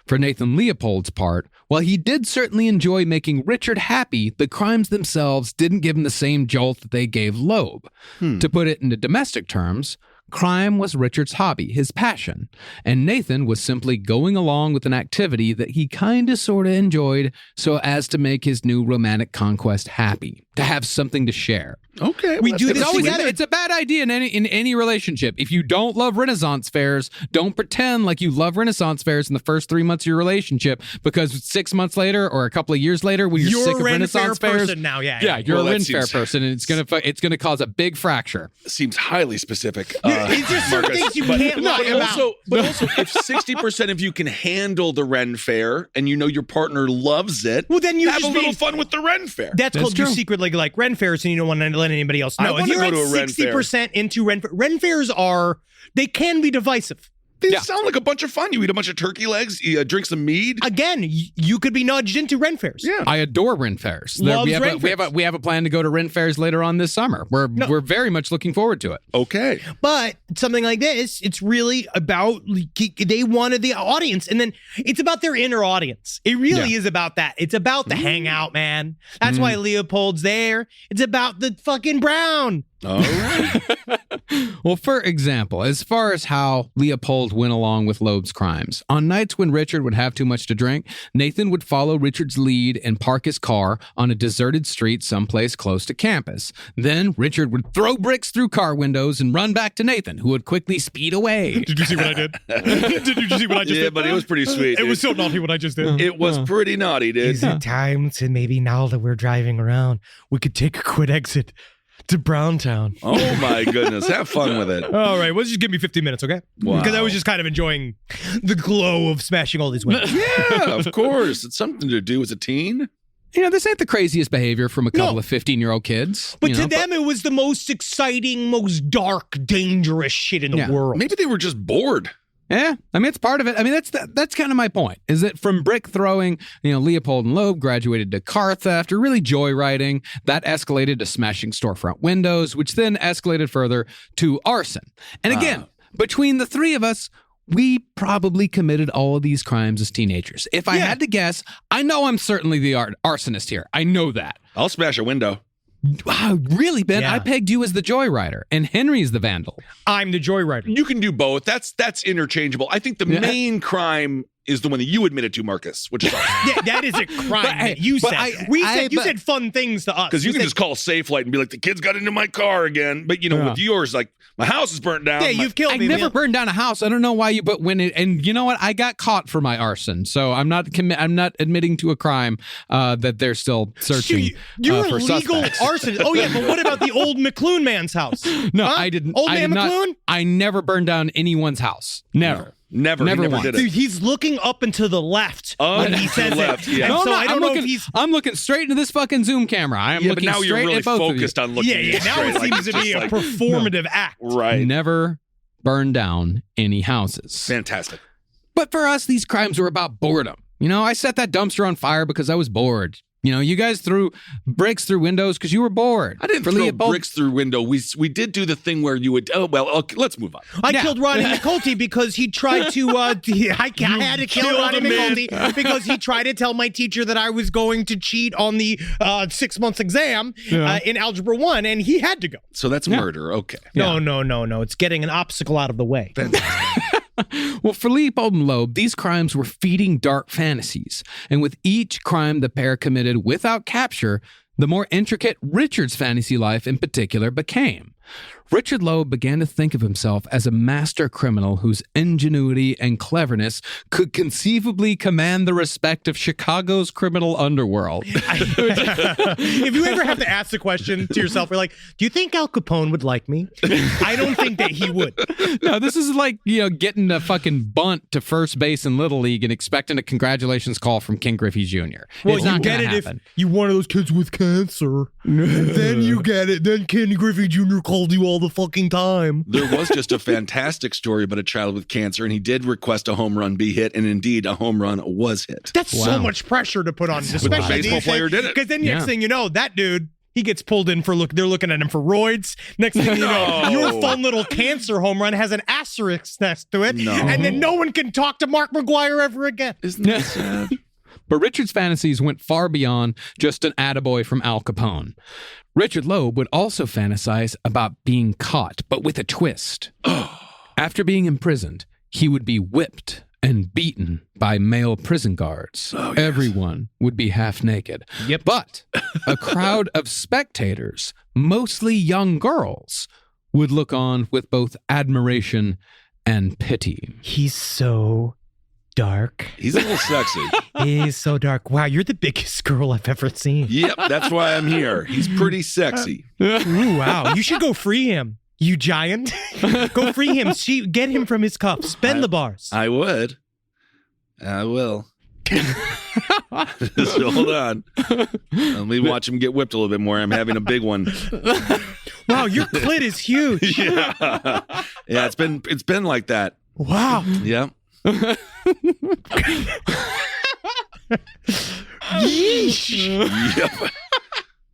For Nathan Leopold's part, while he did certainly enjoy making Richard happy, the crimes themselves didn't give him the same jolt that they gave Loeb. To put it into domestic terms, crime was Richard's hobby, his passion, and Nathan was simply going along with an activity that he kinda sorta enjoyed so as to make his new romantic conquest happy. to have something to share. Okay, we do It's this always together. it's a bad idea in any relationship. If you don't love Renaissance fairs, don't pretend like you love Renaissance fairs in the first 3 months of your relationship, because 6 months later or a couple of years later, when you're sick of Ren Renaissance Fair fairs, person now. you're Well, a that Ren Fair seems- person, and it's gonna cause a big fracture. Seems highly specific. It's just certain Marcus. things you can't lie about. But also, if 60% of you can handle the Ren Fair and you know your partner loves it, Well, then you have a just little be- fun with the Ren Fair. That's called true. your secretly like Ren Fairs, and you don't want to let anybody else I know. If wanna you're go at to a Ren Fair. 60% into Ren Fairs they can be divisive. They sound like a bunch of fun. You eat a bunch of turkey legs, you drink some mead. Again, you could be nudged into Ren Fairs. Yeah. I adore Ren Fairs. Loves We have Ren we have a plan to go to Ren Fairs later on this summer. We're very much looking forward to it. Okay. But something like this, it's really about, they wanted the audience, and then it's about their inner audience. It really is about that. It's about the hangout, man. That's why Leopold's there. It's about the fucking Brown. All right. Well, for example, as far as how Leopold went along with Loeb's crimes, on nights when Richard would have too much to drink, Nathan would follow Richard's lead and park his car on a deserted street someplace close to campus. Then Richard would throw bricks through car windows and run back to Nathan, who would quickly speed away. Did you see what I did? Did you see what I just Yeah, did? but it was pretty sweet. It was so naughty what I just did. It was pretty naughty, dude. Is it time to maybe, now that we're driving around, we could take a quick exit to Browntown? Oh my goodness. Have fun with it. All right, well, just give me 15 minutes, okay? Wow. Because I was just kind of enjoying the glow of smashing all these windows. Yeah, of course. It's something to do as a teen. You know, this ain't the craziest behavior from a couple of 15-year-old kids. But you to know, them, it was the most exciting, most dark, dangerous shit in the world. Maybe they were just bored. Yeah, I mean, it's part of it. I mean, that's kind of my point, is that from brick throwing, Leopold and Loeb graduated to car theft or really joyriding. That escalated to smashing storefront windows, which then escalated further to arson. And again, between the three of us, we probably committed all of these crimes as teenagers. If I had to guess, I know I'm certainly the arsonist here. I know that. I'll smash a window. Wow, really, Ben? Yeah. I pegged you as the joyrider, and Henry's the vandal. I'm the joyrider. You can do both. That's interchangeable. I think the main crime is the one that you admitted to, Marcus, which is awesome. Yeah, that is a crime that you but said. I- You said fun things to us. Because you can just call Safe Light and be like, the kids got into my car again. But, with yours, like, my house is burnt down. Yeah, you've killed I me. never man. burned down a house. I don't know why you, but when it, and you know what? I got caught for my arson, so I'm not admitting to a crime that they're still searching You're for a legal suspects. arson. Oh yeah, but what about the old McLuhan man's house? No, Huh? I didn't. Old I man did not- McLuhan? I never burned down anyone's house. Never. Never. He never once. did it. Dude, he's looking up and to the left when he to says the left, it. yeah. And No, so I'm I don't not. know if he's. I'm looking straight into this fucking Zoom camera. I am Yeah, but looking now you're straight really at both focused of you. on looking Yeah. Now straight, it like, seems to just be a like- performative act. Right. Never burned down any houses. Fantastic. But for us, these crimes were about boredom. I set that dumpster on fire because I was bored. You guys threw bricks through windows because you were bored. I didn't throw bricks through window. We did do the thing where you would. Oh well. Okay, let's move on. I killed Rodney McCulty because he tried to. I had to kill Rodney McCulty because he tried to tell my teacher that I was going to cheat on the 6 months exam in Algebra 1, and he had to go. So that's murder. Okay. No. It's getting an obstacle out of the way. Well, for Leopold and Loeb, these crimes were feeding dark fantasies. And with each crime the pair committed without capture, the more intricate Richard's fantasy life in particular became. Richard Loeb began to think of himself as a master criminal whose ingenuity and cleverness could conceivably command the respect of Chicago's criminal underworld. If you ever have to ask the question to yourself, you're like, do you think Al Capone would like me? I don't think that he would. No, this is like, getting a fucking bunt to first base in Little League and expecting a congratulations call from Ken Griffey Jr. Well, It's you not get gonna it happen. if you're one of those kids with cancer. Then you get it. Then Ken Griffey Jr. called you all the fucking time. There was just a fantastic story about a child with cancer, and he did request a home run be hit, and indeed a home run was hit. That's so much pressure to put on, especially the baseball player did it. Because then next thing you know, that dude, he gets pulled in for they're looking at him for roids. Next thing you know, your fun little cancer home run has an asterisk next to it, and then no one can talk to Mark McGuire ever again. Isn't that sad? But Richard's fantasies went far beyond just an attaboy from Al Capone. Richard Loeb would also fantasize about being caught, but with a twist. After being imprisoned, he would be whipped and beaten by male prison guards. Oh, yes. Everyone would be half naked. Yep. But a crowd of spectators, mostly young girls, would look on with both admiration and pity. He's so dark. He's a little sexy. He's so dark. Wow, you're the biggest girl I've ever seen. Yep, that's why I'm here. He's pretty sexy. Ooh, wow. You should go free him, you giant. Go free him. Get him from his cuffs. Spend the bars. I would. I will. Just hold on. Let me watch him get whipped a little bit more. I'm having a big one. Wow, your clit is huge. Yeah. Yeah, it's been like that. Wow. Yeah. Yeesh. Yep.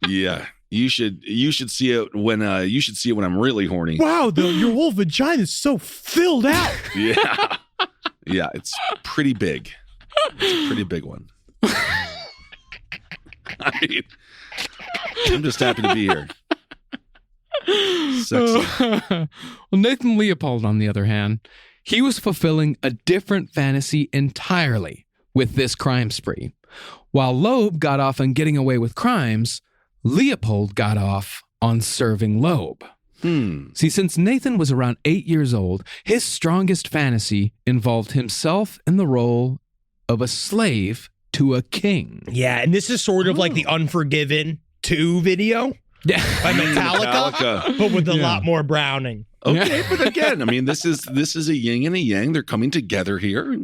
Yeah. You should see it when I'm really horny. Wow, your whole vagina is so filled out. Yeah. Yeah, it's pretty big. It's a pretty big one. I mean, I'm just happy to be here. Sexy. Well, Nathan Leopold, on the other hand, he was fulfilling a different fantasy entirely with this crime spree. While Loeb got off on getting away with crimes, Leopold got off on serving Loeb. See, since Nathan was around 8 years old, his strongest fantasy involved himself in the role of a slave to a king. Yeah, and this is sort of like the Unforgiven 2 video by Metallica, but with a lot more Browning. Okay, but again, I mean, this is a yin and a yang. They're coming together here.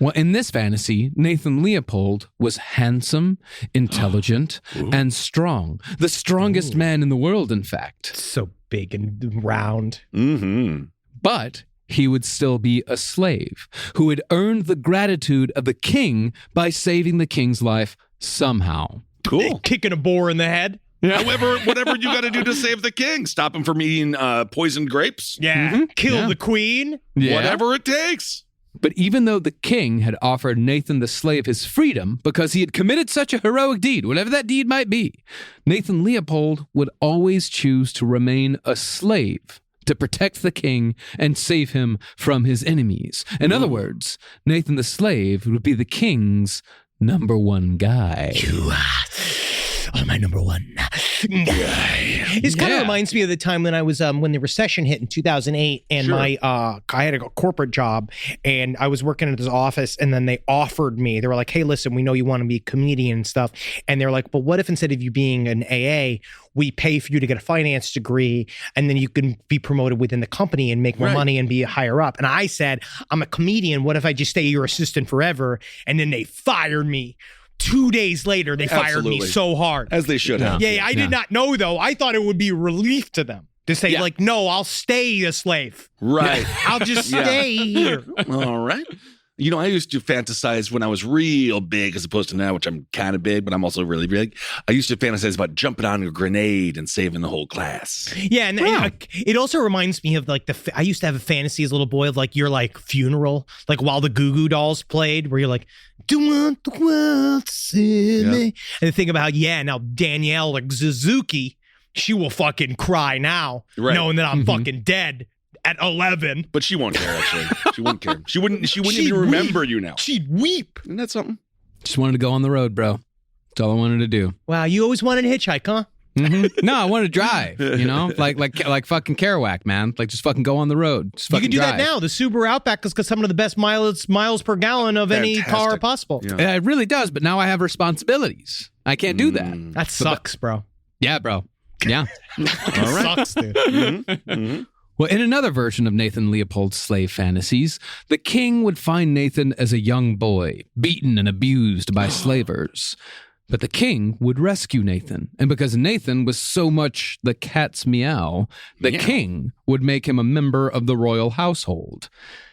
Well, in this fantasy, Nathan Leopold was handsome, intelligent, and strong. The strongest man in the world, in fact. So big and round. Mm-hmm. But he would still be a slave who had earned the gratitude of the king by saving the king's life somehow. Cool. Kicking a boar in the head. However, whatever you got to do to save the king, stop him from eating poisoned grapes. Yeah. Kill the queen. Yeah. Whatever it takes. But even though the king had offered Nathan the slave his freedom because he had committed such a heroic deed, whatever that deed might be, Nathan Leopold would always choose to remain a slave to protect the king and save him from his enemies. In other words, Nathan the slave would be the king's number one guy. You are my number one guy. This kind of reminds me of the time when I was when the recession hit in 2008, and I had a corporate job, and I was working at this office, and then they offered me. They were like, "Hey, listen, we know you want to be a comedian and stuff," and they're like, "But what if instead of you being an AA, we pay for you to get a finance degree, and then you can be promoted within the company and make more money and be higher up?" And I said, "I'm a comedian. What if I just stay your assistant forever?" And then they fired me. 2 days later, they fired me so hard. As they should have. Yeah, I did not know, though. I thought it would be a relief to them to say, like, no, I'll stay a slave. Right. I'll just stay here. All right. You know, I used to fantasize when I was real big as opposed to now, which I'm kind of big, but I'm also really big. I used to fantasize about jumping on a grenade and saving the whole class. Yeah, and it also reminds me of like I used to have a fantasy as a little boy of like your like funeral, like while the Goo Goo Dolls played, where you're like, "Do you want the world to see me?" And think about now Danielle like Suzuki, she will fucking cry now, knowing that I'm fucking dead. At 11. But she won't care, actually. She wouldn't care. She wouldn't even remember you now. She'd weep. Isn't that something? Just wanted to go on the road, bro. That's all I wanted to do. Wow, you always wanted to hitchhike, huh? No, I wanted to drive, you know? Like fucking Kerouac, man. Like, just fucking go on the road. Just you fucking can do drive. that now. The Subaru Outback has got some of the best miles per gallon of any car possible. Yeah. It really does, but now I have responsibilities. I can't do that. That sucks, bro. Yeah, bro. Yeah. All right. Sucks, dude. Well, in another version of Nathan Leopold's slave fantasies, the king would find Nathan as a young boy, beaten and abused by slavers. But the king would rescue Nathan, and because Nathan was so much the cat's meow, the king would make him a member of the royal household.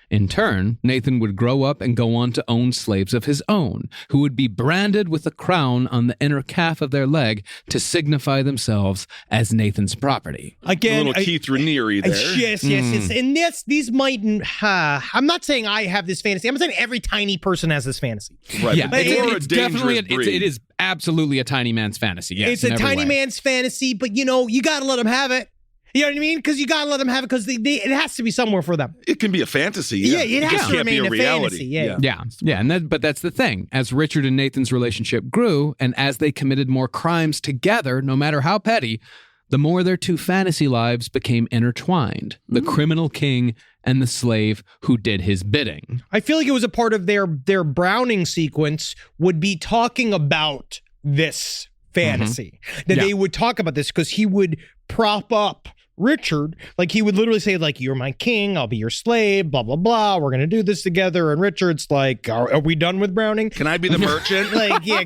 In turn, Nathan would grow up and go on to own slaves of his own, who would be branded with a crown on the inner calf of their leg to signify themselves as Nathan's property. Again, a little Keith Raniere there. Yes. And these mightn't. I'm not saying I have this fantasy. I'm saying every tiny person has this fantasy. Right. Yeah, it's definitely breed. it is absolutely a tiny man's fantasy. Yes, it's a tiny man's fantasy, but you got to let him have it. You know what I mean? Because you got to let them have it because it has to be somewhere for them. It can be a fantasy. Yeah, it has just to can't be remain a reality. fantasy. Yeah. But that's the thing. As Richard and Nathan's relationship grew, and as they committed more crimes together, no matter how petty, the more their two fantasy lives became intertwined. The criminal king and the slave who did his bidding. I feel like it was a part of their Browning sequence would be talking about this fantasy. That they would talk about this because he would prop up Richard. Like he would literally say like, you're my king, I'll be your slave, blah, blah, blah. We're going to do this together. And Richard's like, are we done with Browning? Can I be the merchant? Like, yeah.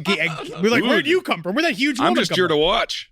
We're like, where'd you come from? Where'd that huge woman I'm just here to watch.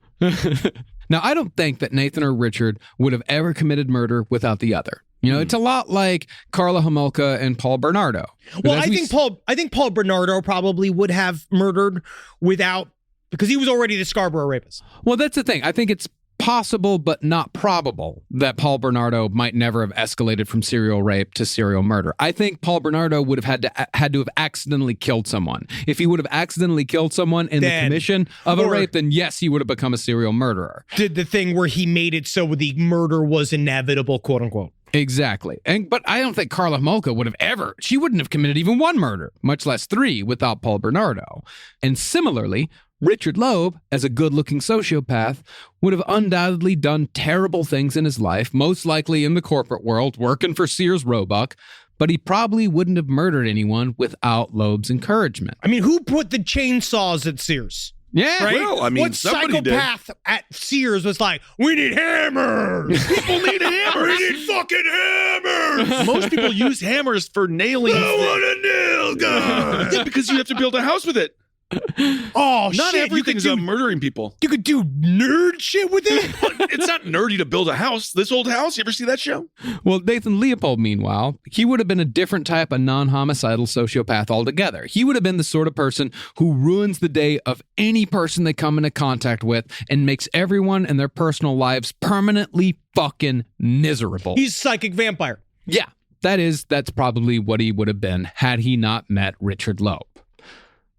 Now, I don't think that Nathan or Richard would have ever committed murder without the other. You know, it's a lot like Carla Homolka and Paul Bernardo. Well, I think Paul Bernardo probably would have murdered without, because he was already the Scarborough rapist. Well, that's the thing. I think it's possible but not probable that Paul Bernardo might never have escalated from serial rape to serial murder. I think Paul Bernardo would have had to have accidentally killed someone. If he would have accidentally killed someone in the commission of a rape, then yes, he would have become a serial murderer. Did the thing where he made it so the murder was inevitable, quote unquote. Exactly. But I don't think Carla Homolka would have she wouldn't have committed even one murder, much less 3 without Paul Bernardo. And similarly, Richard Loeb, as a good-looking sociopath, would have undoubtedly done terrible things in his life, most likely in the corporate world, working for Sears Roebuck, but he probably wouldn't have murdered anyone without Loeb's encouragement. I mean, who put the chainsaws at Sears? Yeah. Right? Well, I mean, what somebody psychopath at Sears was like, we need hammers. People need hammers. We need fucking hammers. Most people use hammers for nailing. I want a nail gun. Yeah, because you have to build a house with it. Oh, Not shit. everything's about murdering people. You could do nerd shit with it. It's not nerdy to build a house. This old house, you ever see that show? Well, Nathan Leopold, meanwhile, he would have been a different type of non-homicidal sociopath altogether. He would have been the sort of person who ruins the day of any person they come into contact with and makes everyone and their personal lives permanently fucking miserable. He's a psychic vampire. Yeah, that's probably what he would have been had he not met Richard Loeb.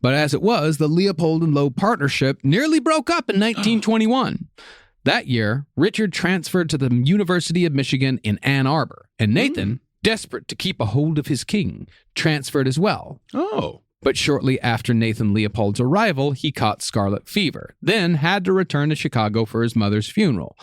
But as it was, the Leopold and Loeb partnership nearly broke up in 1921. That year, Richard transferred to the University of Michigan in Ann Arbor, and Nathan, desperate to keep a hold of his king, transferred as well. Oh. But shortly after Nathan Leopold's arrival, he caught scarlet fever, then had to return to Chicago for his mother's funeral.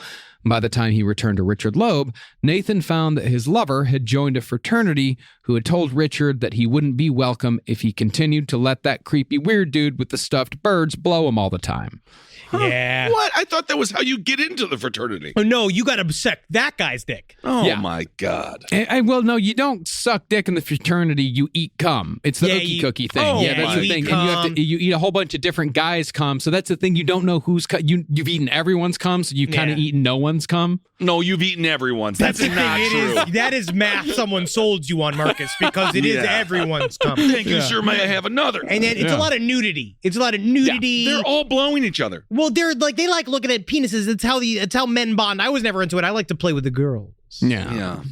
By the time he returned to Richard Loeb, Nathan found that his lover had joined a fraternity who had told Richard that he wouldn't be welcome if he continued to let that creepy weird dude with the stuffed birds blow him all the time. Huh. Yeah. What? I thought that was how you get into the fraternity. Oh, no, you got to suck that guy's dick. Oh, my God. Well, no, you don't suck dick in the fraternity. You eat cum. It's the ookie cookie thing. Oh, yeah, that's the thing. And you eat a whole bunch of different guys' cum. So that's the thing. You don't know who's you've eaten everyone's cum, so you've kind of eaten no one's cum. No, you've eaten everyone's. That's not true. That is math someone sold you on, Marcus, because it is everyone's cum. Thank you, sir. May I have another? And then it's a lot of nudity. It's a lot of nudity. Yeah, they're all blowing each other. Well, they like looking at penises. It's how men bond. I was never into it. I like to play with the girls. Yeah.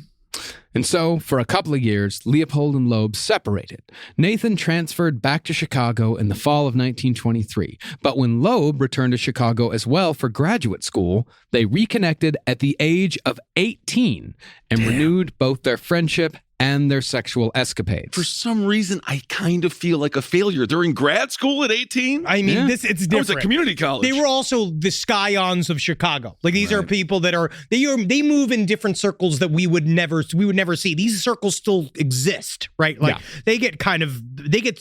And so, for a couple of years, Leopold and Loeb separated. Nathan transferred back to Chicago in the fall of 1923. But when Loeb returned to Chicago as well for graduate school, they reconnected at the age of 18 and renewed both their friendship and their sexual escapades. For some reason, I kind of feel like a failure. They're in grad school at 18? I mean, it's different. I was at community college. They were also the Scions of Chicago. Like, these are people that they move in different circles that we would never see. These circles still exist, right? Like, they get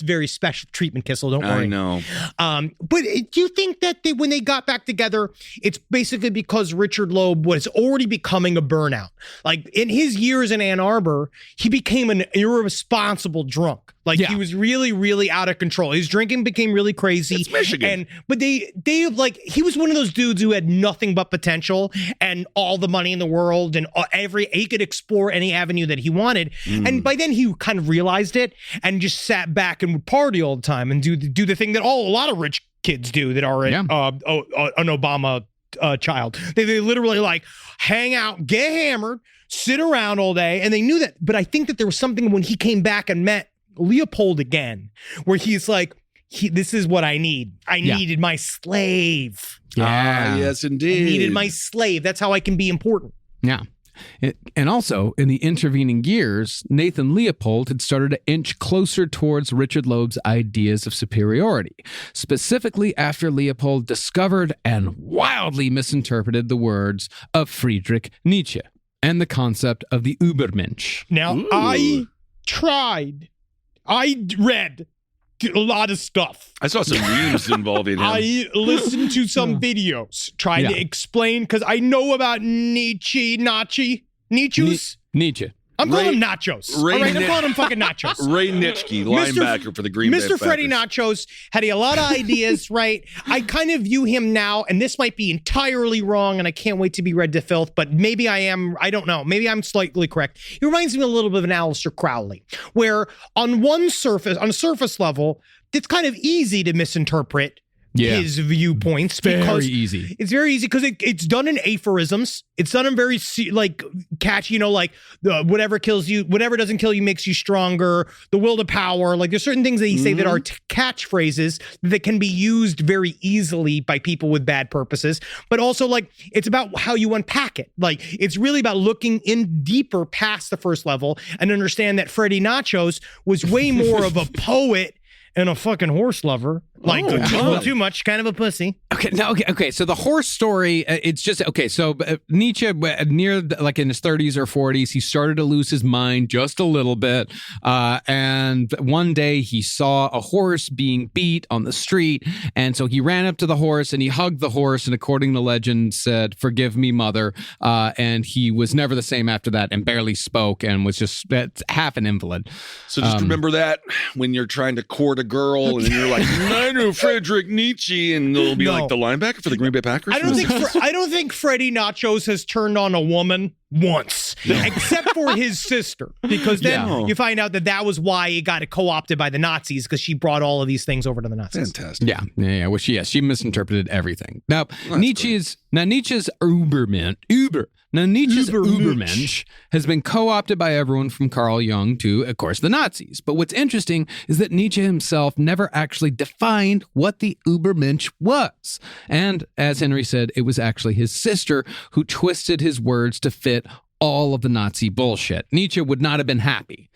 very special treatment, Kissel, don't worry. I know. But do you think that when they got back together, it's basically because Richard Loeb was already becoming a burnout? Like, in his years in Ann Arbor, he became an irresponsible drunk. Like, he was really, really out of control. His drinking became really crazy. It's Michigan. But he was one of those dudes who had nothing but potential and all the money in the world, and he could explore any avenue that he wanted. And by then he kind of realized it and just sat back and would party all the time and do the thing that a lot of rich kids do that are an Obama child. They literally like hang out, get hammered, sit around all day, and they knew that. But I think that there was something when he came back and met Leopold again, where he's like, this is what I need. I needed my slave. Yeah. Yes, indeed. I needed my slave. That's how I can be important. Yeah. And also, in the intervening years, Nathan Leopold had started to inch closer towards Richard Loeb's ideas of superiority, specifically after Leopold discovered and wildly misinterpreted the words of Friedrich Nietzsche and the concept of the Übermensch. Now, I read a lot of stuff. I saw some memes involving him. I listened to some videos trying to explain, because I know about Nietzsche. I'm calling him nachos. All right, I'm calling him fucking nachos. Ray Nitschke, linebacker for the Green Bay Packers. Mr. Freddie Nachos had a lot of ideas, right? I kind of view him now, and this might be entirely wrong, and I can't wait to be read to filth, but maybe I am, I don't know. Maybe I'm slightly correct. He reminds me a little bit of an Aleister Crowley, where on a surface level, it's kind of easy to misinterpret his viewpoints. Very easy. It's very easy because it's done in aphorisms. It's done in very catchy, whatever doesn't kill you makes you stronger, the will to power. Like there's certain things that you say that are catchphrases that can be used very easily by people with bad purposes. But also it's about how you unpack it. Like it's really about looking in deeper past the first level and understand that Freddie Nachos was way more of a poet and a fucking horse lover. Too much, kind of a pussy. Okay. So the horse story, it's just, so Nietzsche, near in his 30s or 40s, he started to lose his mind just a little bit. And one day he saw a horse being beat on the street. And so he ran up to the horse and he hugged the horse. And according to legend, said, "Forgive me, mother." And he was never the same after that and barely spoke and was just half an invalid. So just remember that when you're trying to court a girl and you're like, I know Friedrich Nietzsche, and they'll be like the linebacker for the Green Bay Packers. I don't think Freddie Nachos has turned on a woman once, except for his sister, because then you find out that was why he got co-opted by the Nazis, because she brought all of these things over to the Nazis. Fantastic. Yeah. Well, she misinterpreted everything. Now, Nietzsche's Übermensch has been co-opted by everyone from Carl Jung to, of course, the Nazis. But what's interesting is that Nietzsche himself never actually defined what the Übermensch was. And as Henry said, it was actually his sister who twisted his words to fit all of the Nazi bullshit. Nietzsche would not have been happy.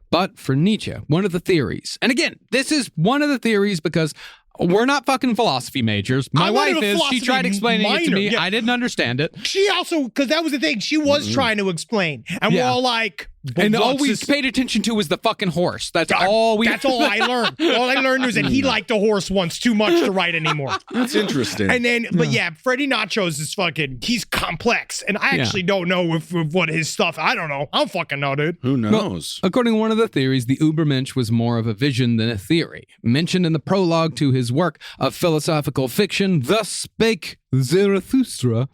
But for Nietzsche, one of the theories, and again, this is one of the theories because we're not fucking philosophy majors. My wife is. She tried explaining it to me. Yeah. I didn't understand it. She also, because that was the thing, she was trying to explain. And we're all like... And all we paid attention to was the fucking horse. That's all we... That's all I learned. All I learned was that he liked the horse once too much to write anymore. That's interesting. And then, but Freddie Nachos is he's complex. And I actually don't know if what his stuff, I don't know. I don't fucking know, dude. Who knows? Well, according to one of the theories, the Übermensch was more of a vision than a theory. Mentioned in the prologue to his work of philosophical fiction, Thus Spake Zarathustra,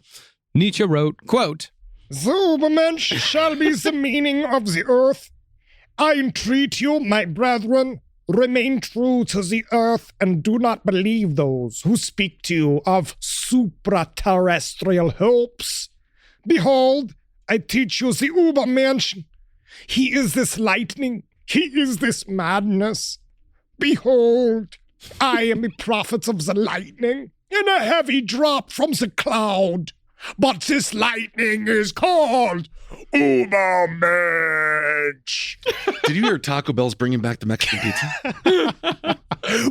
Nietzsche wrote, quote, "The Übermensch shall be the meaning of the earth. I entreat you, my brethren, remain true to the earth and do not believe those who speak to you of supra-terrestrial hopes. Behold, I teach you the Übermensch. He is this lightning. He is this madness. Behold, I am the prophet of the lightning in a heavy drop from the cloud. But this lightning is called Übermensch." Did you hear Taco Bell's bringing back the Mexican pizza?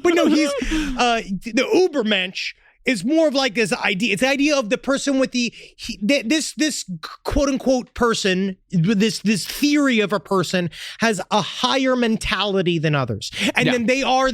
But no, he's the Übermensch is more of this idea. It's the idea of the person with this quote unquote person, this theory of a person has a higher mentality than others. And then they are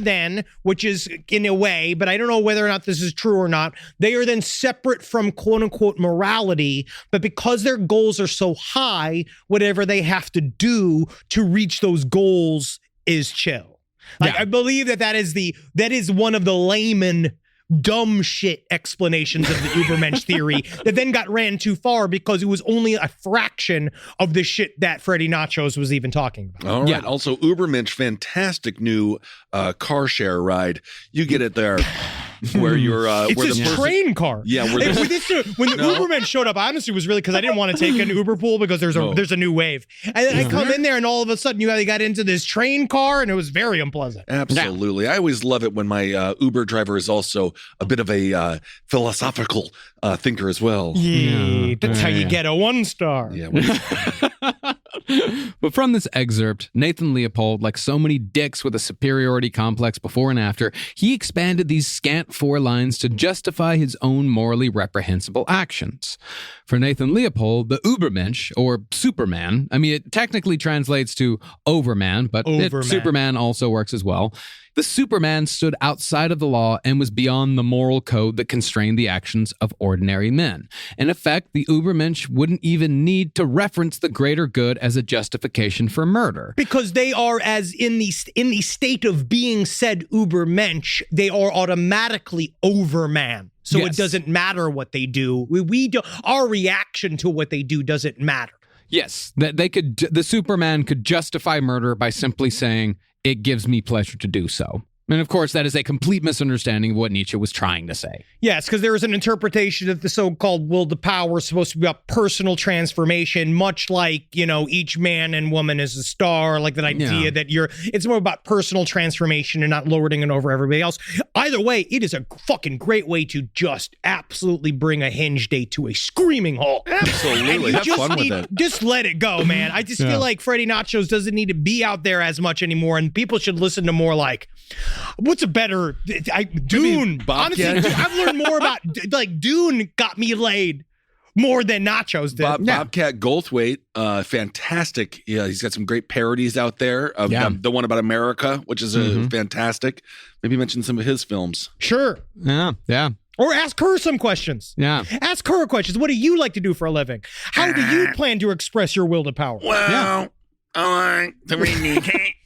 which is in a way, but I don't know whether or not this is true or not, they are then separate from quote unquote morality, but because their goals are so high, whatever they have to do to reach those goals is chill. I believe that is one of the layman dumb shit explanations of the Übermensch theory that then got ran too far because it was only a fraction of the shit that Freddie Nachos was even talking about. All right. Also, Übermensch, fantastic new car share ride. You get it there where you're It's where this the person, train car. Yeah, where Hey, the, when the Ubermen showed up, honestly, was really because I didn't want to take an Uber pool because there's a new wave. And then I come in there, and all of a sudden, you got into this train car, and it was very unpleasant. Absolutely. I always love it when my Uber driver is also a bit of a philosophical thinker as well. Yeah, that's how you get a 1-star. Yeah. But from this excerpt, Nathan Leopold, like so many dicks with a superiority complex before and after, he expanded these scant 4 lines to justify his own morally reprehensible actions. For Nathan Leopold, the Übermensch, or Superman, I mean, it technically translates to Overman, but Superman also works as well. The Superman stood outside of the law and was beyond the moral code that constrained the actions of ordinary men. In effect, the Übermensch wouldn't even need to reference the greater good as a justification for murder. Because they are, as in the state of being said Übermensch, they are automatically Overman. So Yes. it doesn't matter what they do. We do. Our reaction to what they do doesn't matter. Yes, that the Superman could justify murder by simply saying, "It gives me pleasure to do so." And of course, that is a complete misunderstanding of what Nietzsche was trying to say. Yes, because there is an interpretation that the so-called will to power is supposed to be about personal transformation, much like, each man and woman is a star, like that idea that it's more about personal transformation and not lording it over everybody else. Either way, it is a fucking great way to just absolutely bring a Hinge date to a screaming halt. Absolutely. Have fun with it. Just let it go, man. I just feel like Freddie Nachos doesn't need to be out there as much anymore, and people should listen to more like, what's a better Dune? Honestly, I've learned more about Dune got me laid more than Nachos did. Bobcat Goldthwait, fantastic. Yeah, he's got some great parodies out there. Of the one about America, which is fantastic. Maybe mention some of his films. Sure. Yeah. Or ask her some questions. Yeah. Ask her questions. What do you like to do for a living? How do you plan to express your will to power? Well, I like to read Nietzsche.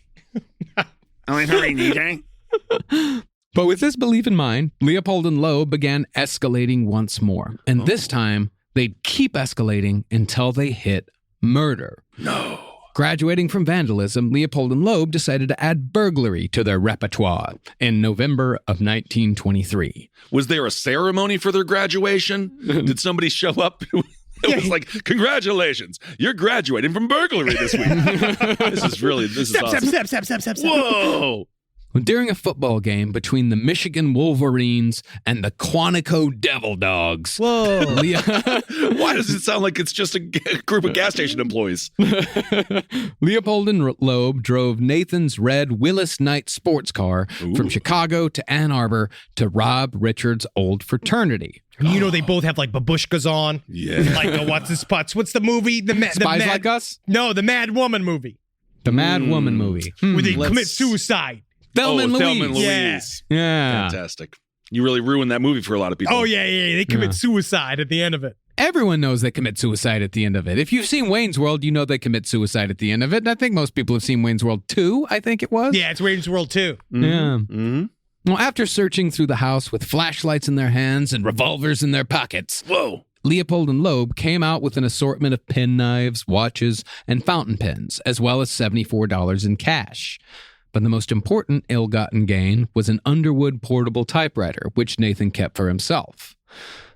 But with this belief in mind, Leopold and Loeb began escalating once more. And this time, they'd keep escalating until they hit murder. No. Graduating from vandalism, Leopold and Loeb decided to add burglary to their repertoire in November of 1923. Was there a ceremony for their graduation? Did somebody show up? It was like, congratulations, you're graduating from burglary this week. This is awesome. Step. Whoa. During a football game between the Michigan Wolverines and the Quantico Devil Dogs. Whoa. Why does it sound like it's just a group of gas station employees? Leopold and Loeb drove Nathan's red Willis Knight sports car from Chicago to Ann Arbor to rob Richard's old fraternity. They both have like babushkas on. Yeah. Like what's his putts? What's the movie? Spies Like Us? No, the Mad Woman movie. The Mad Woman movie. Where they commit suicide. Thelma and Louise. Yeah. Fantastic. You really ruined that movie for a lot of people. Oh, yeah. They commit suicide at the end of it. Everyone knows they commit suicide at the end of it. If you've seen Wayne's World, you know they commit suicide at the end of it. And I think most people have seen Wayne's World 2, I think it was. Yeah, it's Wayne's World 2. Yeah. Mm-hmm. Well, after searching through the house with flashlights in their hands and revolvers in their pockets, Leopold and Loeb came out with an assortment of penknives, watches, and fountain pens, as well as $74 in cash. But the most important ill-gotten gain was an Underwood portable typewriter, which Nathan kept for himself.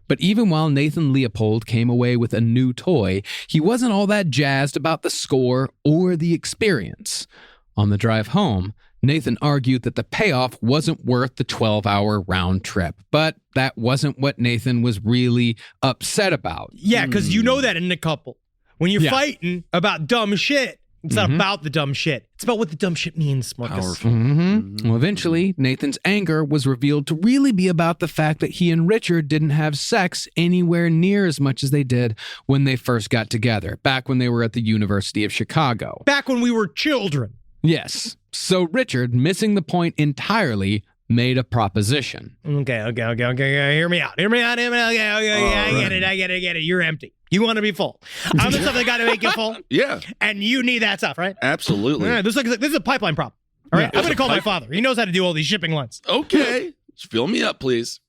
But even while Nathan Leopold came away with a new toy, he wasn't all that jazzed about the score or the experience. On the drive home, Nathan argued that the payoff wasn't worth the 12-hour round trip. But that wasn't what Nathan was really upset about. Yeah, because you know that in a couple. When you're fighting about dumb shit, it's not about the dumb shit. It's about what the dumb shit means, Marcus. Powerful. Well, eventually, Nathan's anger was revealed to really be about the fact that he and Richard didn't have sex anywhere near as much as they did when they first got together, back when they were at the University of Chicago. Back when we were children. Yes. So Richard, missing the point entirely, made a proposition. Okay. Hear me out. Okay. I get it. You're empty. You want to be full. I'm the stuff that got to make you full. Yeah. And you need that stuff, right? Absolutely. Yeah, this is a pipeline problem. All right. I'm going to call my father. He knows how to do all these shipping lines. Okay. Just fill me up, please.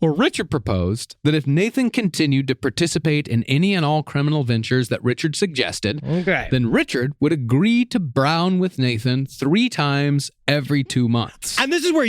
Well, Richard proposed that if Nathan continued to participate in any and all criminal ventures that Richard suggested, then Richard would agree to brown with Nathan 3 times every 2 months. And this is where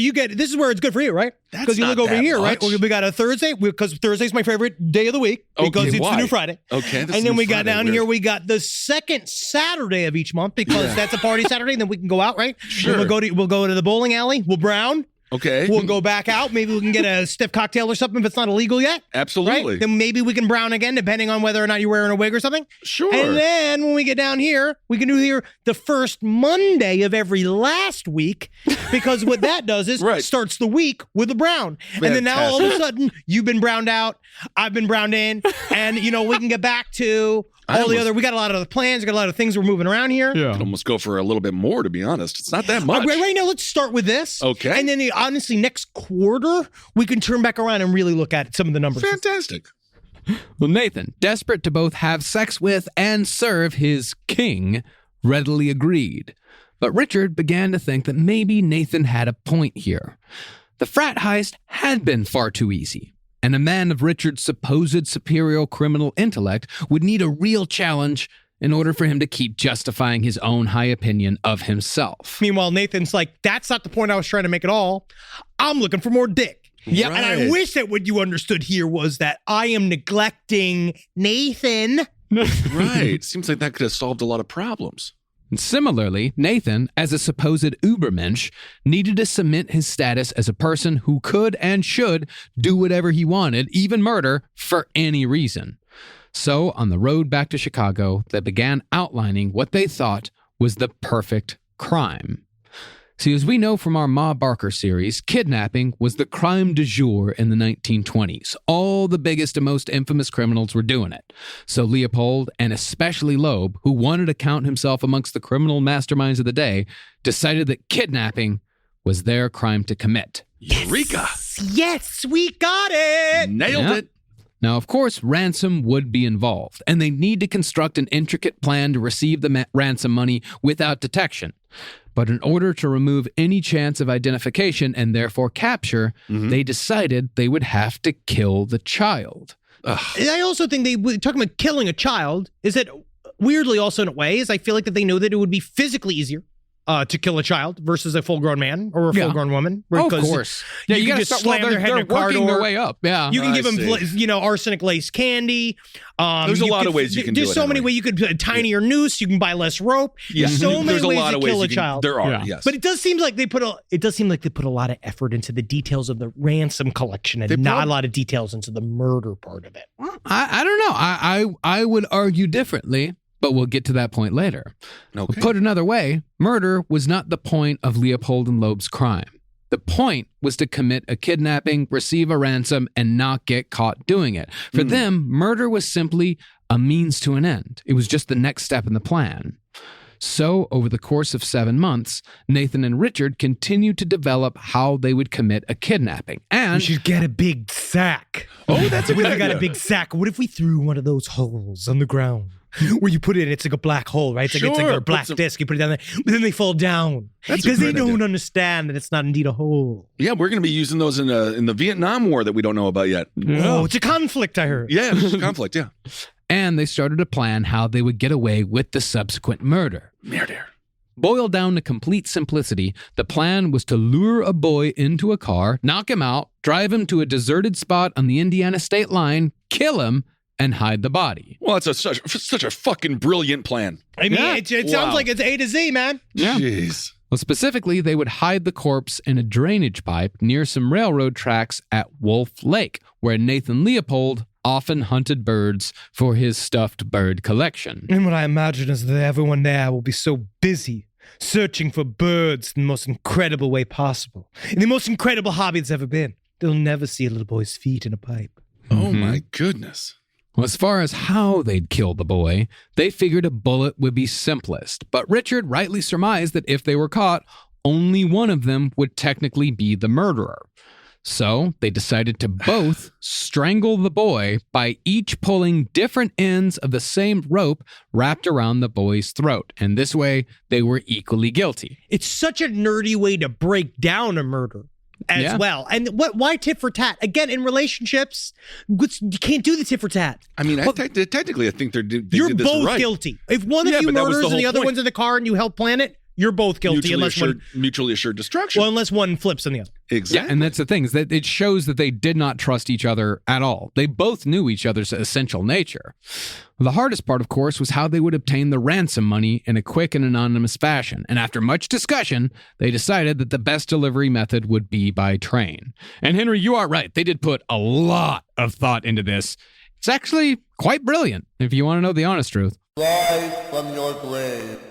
it's good for you, right? Because you look over here, right? We got a Thursday, because Thursday's my favorite day of the week, because it's the new Friday. Okay. And then we got down here, we got the second Saturday of each month, because that's a party Saturday, and then we can go out, right? Sure. We'll go to the bowling alley, we'll brown. Okay. We'll go back out. Maybe we can get a stiff cocktail or something if it's not illegal yet. Absolutely. Right? Then maybe we can brown again, depending on whether or not you're wearing a wig or something. Sure. And then when we get down here, we can do here the first Monday of every last week, because what that does is starts the week with a brown. Fantastic. And then now all of a sudden, you've been browned out, I've been browned in, and we can get back to we got a lot of other plans, we got a lot of things we're moving around here. Yeah. Could almost go for a little bit more, to be honest. It's not that much. Right now, let's start with this. Okay. And then honestly, next quarter, we can turn back around and really look at some of the numbers. Fantastic. Well, Nathan, desperate to both have sex with and serve his king, readily agreed. But Richard began to think that maybe Nathan had a point here. The frat heist had been far too easy, and a man of Richard's supposed superior criminal intellect would need a real challenge in order for him to keep justifying his own high opinion of himself. Meanwhile, Nathan's like, that's not the point I was trying to make at all. I'm looking for more dick. Yeah, right. And I wish that what you understood here was that I am neglecting Nathan. Right. Seems like that could have solved a lot of problems. And similarly, Nathan, as a supposed Übermensch, needed to cement his status as a person who could and should do whatever he wanted, even murder, for any reason. So, on the road back to Chicago, they began outlining what they thought was the perfect crime. See, as we know from our Ma Barker series, kidnapping was the crime du jour in the 1920s. All the biggest and most infamous criminals were doing it. So Leopold, and especially Loeb, who wanted to count himself amongst the criminal masterminds of the day, decided that kidnapping was their crime to commit. Eureka! Yes, we got it! Nailed it! Now, of course, ransom would be involved, and they need to construct an intricate plan to receive the ransom money without detection. But in order to remove any chance of identification and therefore capture, they decided they would have to kill the child. And I also think talking about killing a child, is that weirdly also in a way, is I feel like that they know that it would be physically easier to kill a child versus a full-grown man or a full-grown woman. Of course. Yeah, you can just slam their head in a car door. Their way up. Yeah. You can give them, arsenic-laced candy. There's a lot of ways you can do it. There's so many ways. You could put a tinier noose. You can buy less rope. Yeah. So many ways to kill a child. There are, yes. But it does seem like they put a lot of effort into the details of the ransom collection and not a lot of details into the murder part of it. Well, I don't know. I would argue differently. But we'll get to that point later. Okay. Put another way, murder was not the point of Leopold and Loeb's crime. The point was to commit a kidnapping, receive a ransom, and not get caught doing it. For them, murder was simply a means to an end. It was just the next step in the plan. So, over the course of 7 months, Nathan and Richard continued to develop how they would commit a kidnapping. And we should get a big sack. Oh, that's a good idea. We got a big sack. What if we threw one of those holes on the ground? Where you put it in, it's like a black hole, right? It's like a black disc. You put it down there, but then they fall down because they don't understand that it's not indeed a hole. Yeah, we're going to be using those in the Vietnam War that we don't know about yet. Oh, it's a conflict, I heard. Yeah, it's a conflict, yeah. And they started to plan how they would get away with the subsequent murder. Murder. Boiled down to complete simplicity, the plan was to lure a boy into a car, knock him out, drive him to a deserted spot on the Indiana state line, kill him, and hide the body. Well, it's such a fucking brilliant plan. I mean, it sounds like it's A to Z, man. Yeah. Jeez. Well, specifically, they would hide the corpse in a drainage pipe near some railroad tracks at Wolf Lake, where Nathan Leopold often hunted birds for his stuffed bird collection. And what I imagine is that everyone there will be so busy searching for birds in the most incredible way possible, in the most incredible hobby that's ever been. They'll never see a little boy's feet in a pipe. Oh, my goodness. Well, as far as how they'd kill the boy, they figured a bullet would be simplest. But Richard rightly surmised that if they were caught, only one of them would technically be the murderer. So they decided to both strangle the boy by each pulling different ends of the same rope wrapped around the boy's throat. And this way, they were equally guilty. It's such a nerdy way to break down a murder. as well. And why tit for tat? Again, in relationships, you can't do the tit for tat. I mean, technically, I think they you're did this both right. guilty. If one of you murders and the other one's in the car and you help plan it, you're both guilty. Mutually assured destruction. Well, unless one flips on the other. Exactly. Yeah, and that's the thing, is that it shows that they did not trust each other at all. They both knew each other's essential nature. The hardest part, of course, was how they would obtain the ransom money in a quick and anonymous fashion. And after much discussion, they decided that the best delivery method would be by train. And Henry, you are right. They did put a lot of thought into this. It's actually quite brilliant, if you want to know the honest truth. Live from your grave.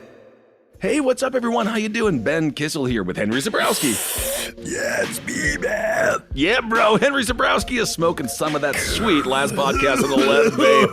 Hey, what's up, everyone? How you doing? Ben Kissel here with Henry Zabrowski. Yeah, it's me, man. Yeah, bro. Henry Zabrowski is smoking some of that sweet last podcast on the left, babe.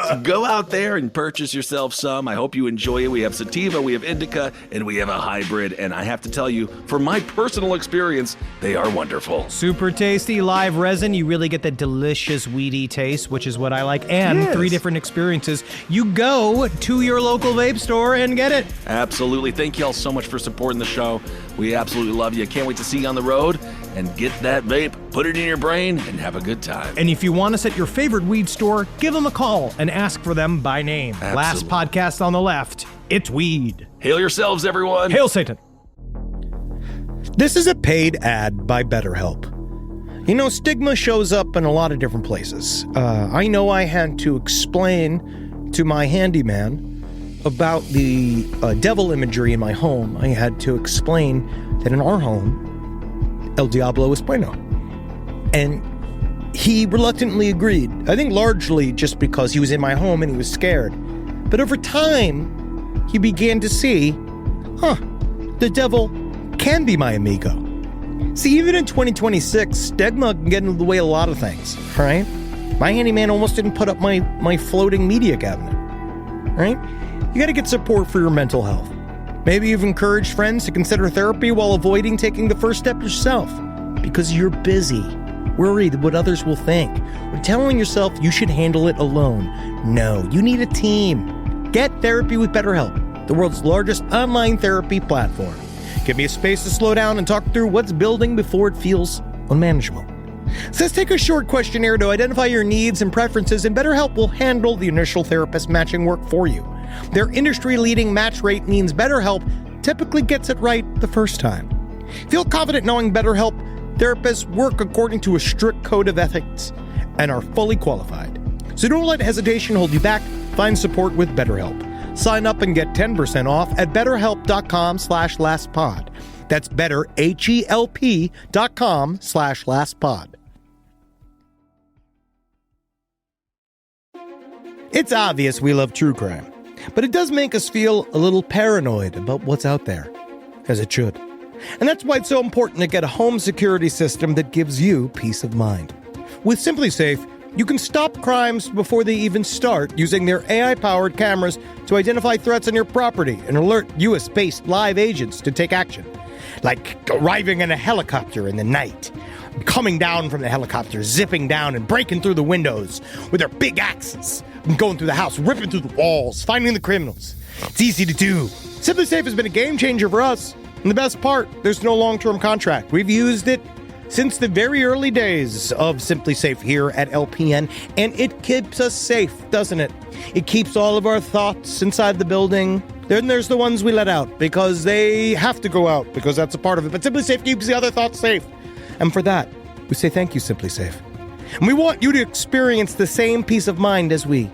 So go out there and purchase yourself some. I hope you enjoy it. We have sativa, we have indica, and we have a hybrid. And I have to tell you, from my personal experience, they are wonderful. Super tasty live resin. You really get that delicious weedy taste, which is what I like. And 3 different experiences. You go to your local vape store and get it. Absolutely. Thank you all so much for supporting the show. We absolutely love you. Can't wait to see you on the road and get that vape, put it in your brain, and have a good time. And if you want us at your favorite weed store, give them a call and ask for them by name. Absolutely. Last podcast on the left, it's weed. Hail yourselves, everyone. Hail Satan. This is a paid ad by BetterHelp. You know, stigma shows up in a lot of different places. I know I had to explain to my handyman about the devil imagery in my home. I had to explain that in our home, El Diablo es bueno. And he reluctantly agreed. I think largely just because he was in my home and he was scared. But over time, he began to see, the devil can be my amigo. See, even in 2026, stigma can get in the way of a lot of things, right? My handyman almost didn't put up my floating media cabinet, right? You got to get support for your mental health. Maybe you've encouraged friends to consider therapy while avoiding taking the first step yourself because you're busy, worried what others will think, or telling yourself you should handle it alone. No, you need a team. Get therapy with BetterHelp, the world's largest online therapy platform. Give me a space to slow down and talk through what's building before it feels unmanageable. So let's take a short questionnaire to identify your needs and preferences, and BetterHelp will handle the initial therapist matching work for you. Their industry-leading match rate means BetterHelp typically gets it right the first time. Feel confident knowing BetterHelp therapists work according to a strict code of ethics and are fully qualified. So don't let hesitation hold you back. Find support with BetterHelp. Sign up and get 10% off at betterhelp.com/lastpod. That's betterhelp.com/lastpod. It's obvious we love true crime, but it does make us feel a little paranoid about what's out there, as it should. And that's why it's so important to get a home security system that gives you peace of mind. With SimpliSafe, you can stop crimes before they even start using their AI-powered cameras to identify threats on your property and alert US-based live agents to take action. Like arriving in a helicopter in the night, coming down from the helicopter, zipping down and breaking through the windows with their big axes, and going through the house, ripping through the walls, finding the criminals. It's easy to do. SimpliSafe has been a game changer for us. And the best part, there's no long-term contract. We've used it since the very early days of SimpliSafe here at LPN, and it keeps us safe, doesn't it? It keeps all of our thoughts inside the building. Then there's the ones we let out because they have to go out because that's a part of it. But SimpliSafe keeps the other thoughts safe. And for that, we say thank you, SimpliSafe. And we want you to experience the same peace of mind as we,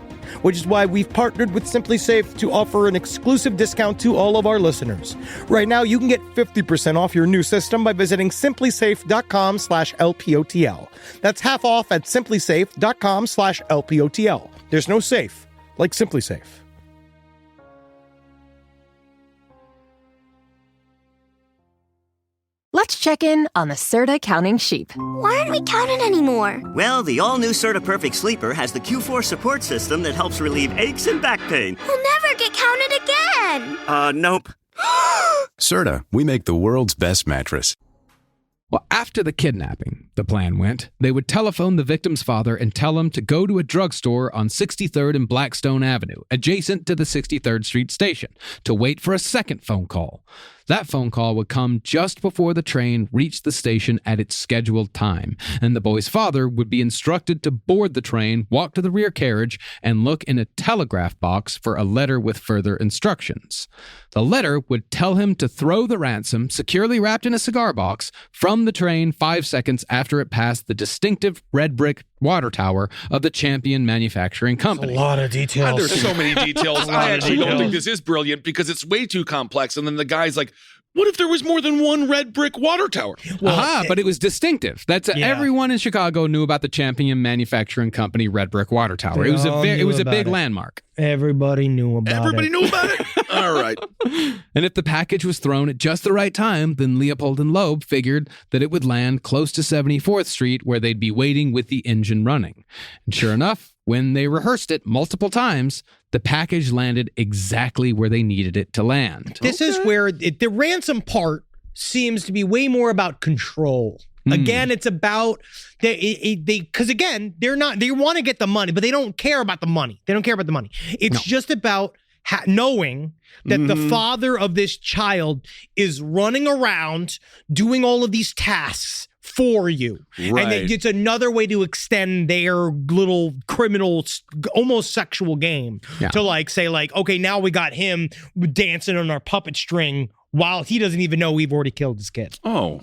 which is why we've partnered with SimpliSafe to offer an exclusive discount to all of our listeners. Right now, you can get 50% off your new system by visiting simplysafe.com/LPOTL. That's half off at simplysafe.com/LPOTL. There's no safe like SimpliSafe. Let's check in on the Serta counting sheep. Why aren't we counting anymore? Well, the all-new Serta Perfect Sleeper has the Q4 support system that helps relieve aches and back pain. We'll never get counted again. Nope. Serta, we make the world's best mattress. Well, after the kidnapping, the plan went, they would telephone the victim's father and tell him to go to a drugstore on 63rd and Blackstone Avenue, adjacent to the 63rd Street station, to wait for a second phone call. That phone call would come just before the train reached the station at its scheduled time, and the boy's father would be instructed to board the train, walk to the rear carriage, and look in a telegraph box for a letter with further instructions. The letter would tell him to throw the ransom, securely wrapped in a cigar box, from the train 5 seconds after it passed the distinctive red brick water tower of the Champion Manufacturing Company. A lot of details. There's so many details. I actually don't think this is brilliant because it's way too complex. And then the guy's like, what if there was more than one red brick water tower? Well, but it was distinctive. That's everyone in Chicago knew about the Champion Manufacturing Company red brick water tower. It was a big landmark. Everybody knew about it. Everybody knew about it? All right. And if the package was thrown at just the right time, then Leopold and Loeb figured that it would land close to 74th Street, where they'd be waiting with the engine running. And sure enough, when they rehearsed it multiple times, the package landed exactly where they needed it to land. This is where the ransom part seems to be way more about control. Again, it's about because again, they want to get the money, but they don't care about the money. They don't care about the money. It's just about knowing that the father of this child is running around doing all of these tasks for you. Right. And it's another way to extend their little criminal, almost sexual game to like say like, okay, now we got him dancing on our puppet string while he doesn't even know we've already killed his kid. Oh.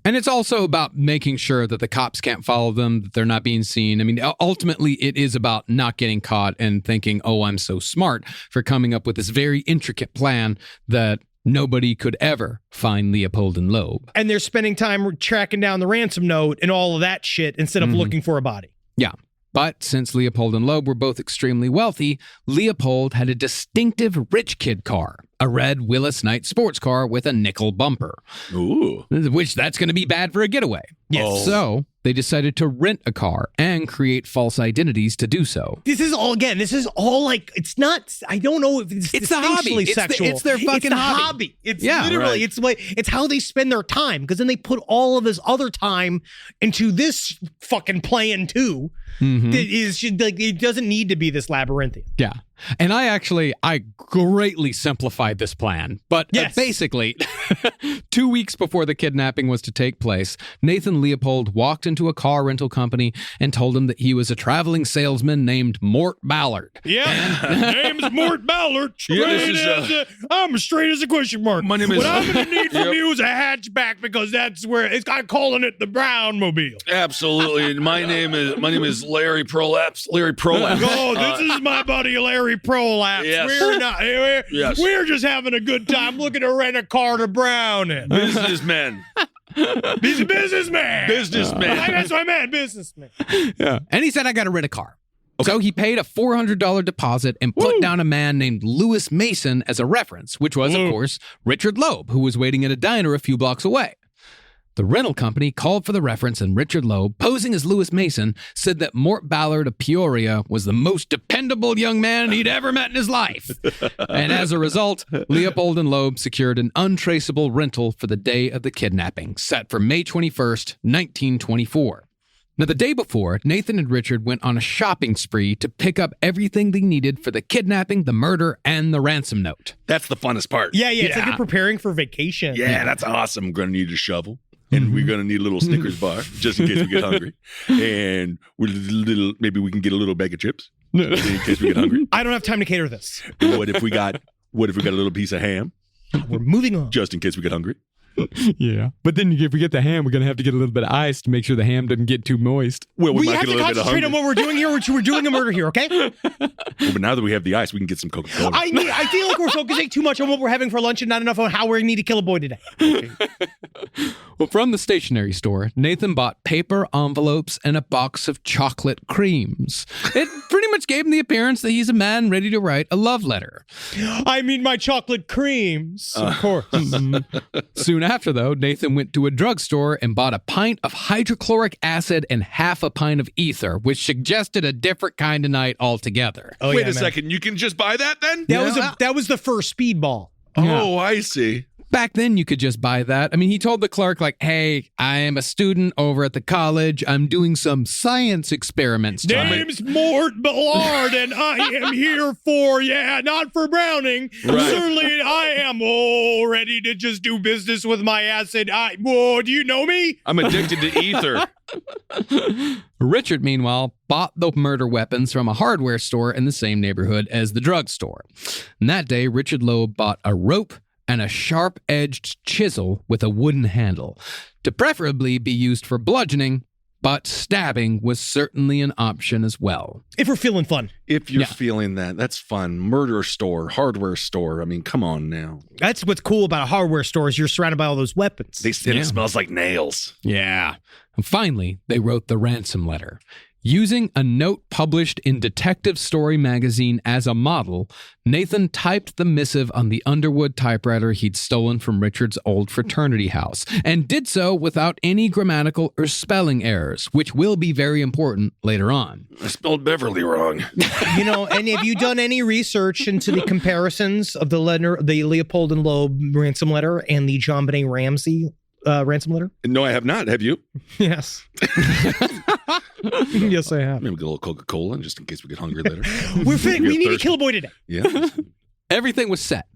And it's also about making sure that the cops can't follow them, that they're not being seen. I mean, ultimately, it is about not getting caught and thinking, oh, I'm so smart for coming up with this very intricate plan that nobody could ever find Leopold and Loeb. And they're spending time tracking down the ransom note and all of that shit instead of looking for a body. Yeah. But since Leopold and Loeb were both extremely wealthy, Leopold had a distinctive rich kid car, a red Willis Knight sports car with a nickel bumper. Ooh. Which that's going to be bad for a getaway. Yes. Oh. So they decided to rent a car and create false identities to do so. This is all like, it's not, I don't know if it's the hobby. Sexual. It's their fucking hobby. It's literally, it's how they spend their time, because then they put all of this other time into this fucking plan too. It doesn't need to be this labyrinthian. Yeah. And I greatly simplified this plan. But basically, 2 weeks before the kidnapping was to take place, Nathan Leopold walked into a car rental company and told him that he was a traveling salesman named Mort Ballard. Yeah, name's Mort Ballard. I'm straight as a question mark. My name is... What I'm going to need from you is a hatchback, because that's where I'm calling it the Brown Mobile. Absolutely. My name is Larry Prolapse. Larry Prolapse. Oh, this is my buddy Larry Prolapse. Yes. We're just having a good time looking to rent a car to Brown in. Businessman. He's a businessman. That's what I meant, businessman. Yeah. And he said, I got to rent a car. Okay. So he paid a $400 deposit and put down a man named Lewis Mason as a reference, which was, of course, Richard Loeb, who was waiting at a diner a few blocks away. The rental company called for the reference, and Richard Loeb, posing as Lewis Mason, said that Mort Ballard of Peoria was the most dependable young man he'd ever met in his life. And as a result, Leopold and Loeb secured an untraceable rental for the day of the kidnapping, set for May 21st, 1924. Now, the day before, Nathan and Richard went on a shopping spree to pick up everything they needed for the kidnapping, the murder, and the ransom note. That's the funnest part. Yeah. It's like you're preparing for vacation. Yeah, that's awesome. I'm going to need a shovel. And we're going to need a little Snickers bar just in case we get hungry. And maybe we can get a little bag of chips in case we get hungry. I don't have time to cater this. What if we got a little piece of ham? We're moving on. Just in case we get hungry. Yeah. But then if we get the ham, we're going to have to get a little bit of ice to make sure the ham doesn't get too moist. Well, we have to concentrate on what we're doing here. We're doing a murder here, okay? But now that we have the ice, we can get some Coca-Cola. I feel like we're focusing too much on what we're having for lunch and not enough on how we need to kill a boy today. Okay. Well, from the stationery store, Nathan bought paper envelopes and a box of chocolate creams. It pretty much gave him the appearance that he's a man ready to write a love letter. I mean, my chocolate creams, of course. Soon after, though, Nathan went to a drugstore and bought a pint of hydrochloric acid and half a pint of ether, which suggested a different kind of night altogether. Wait a second. You can just buy that then? That was the first speedball. Oh, I see. Back then, you could just buy that. I mean, he told the clerk, like, hey, I am a student over at the college. I'm doing some science experiments. Name's Mort Ballard, and I am here for, not for Browning. Right. Certainly, I am ready to just do business with my acid. Do you know me? I'm addicted to ether. Richard, meanwhile, bought the murder weapons from a hardware store in the same neighborhood as the drugstore. And that day, Richard Loeb bought a rope and a sharp-edged chisel with a wooden handle, to preferably be used for bludgeoning, but stabbing was certainly an option as well. If we're feeling fun. If you're feeling that, that's fun. Murder store, hardware store. I mean, come on now. That's what's cool about a hardware store is you're surrounded by all those weapons. It smells like nails. Yeah. And finally, they wrote the ransom letter. Using a note published in Detective Story magazine as a model, Nathan typed the missive on the Underwood typewriter he'd stolen from Richard's old fraternity house, and did so without any grammatical or spelling errors, which will be very important later on. I spelled Beverly wrong. And have you done any research into the comparisons of the Leopold and Loeb ransom letter and the John Benet Ramsey ransom letter? No, I have not. Have you? Yes. Yes, I have. Maybe get a little Coca-Cola just in case we get hungry later. We need to kill a boy today. Yeah. Everything was set.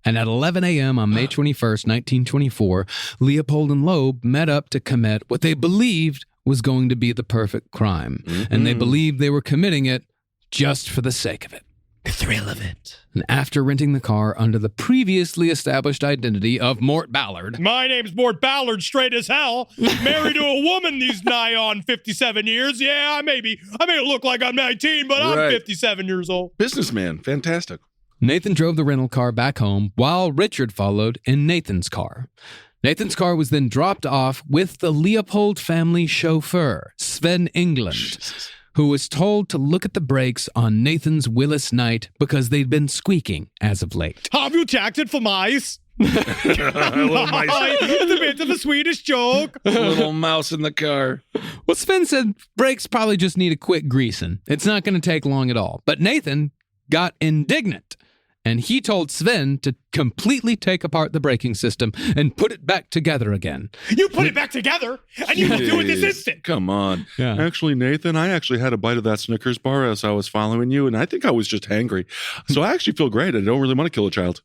And at 11 a.m. on May 21st, 1924, Leopold and Loeb met up to commit what they believed was going to be the perfect crime. Mm-hmm. And they believed they were committing it just for the sake of it. The thrill of it. And after renting the car under the previously established identity of Mort Ballard. My name's Mort Ballard, straight as hell. Married to a woman these nigh on 57 years. Yeah, I may look like I'm 19, but I'm 57 years old. Businessman. Fantastic. Nathan drove the rental car back home while Richard followed in Nathan's car. Nathan's car was then dropped off with the Leopold family chauffeur, Sven England, who was told to look at the brakes on Nathan's Willis Knight because they'd been squeaking as of late. Have you checked it for mice? A little mice. It's a bit of a Swedish joke. A little mouse in the car. Well, Sven said brakes probably just need a quick greasing. It's not going to take long at all. But Nathan got indignant, and he told Sven to completely take apart the braking system and put it back together again. You put it back together, and you can do it this instant. Come on. Yeah. Actually, Nathan, I actually had a bite of that Snickers bar as I was following you, and I think I was just hangry. So I actually feel great. I don't really want to kill a child.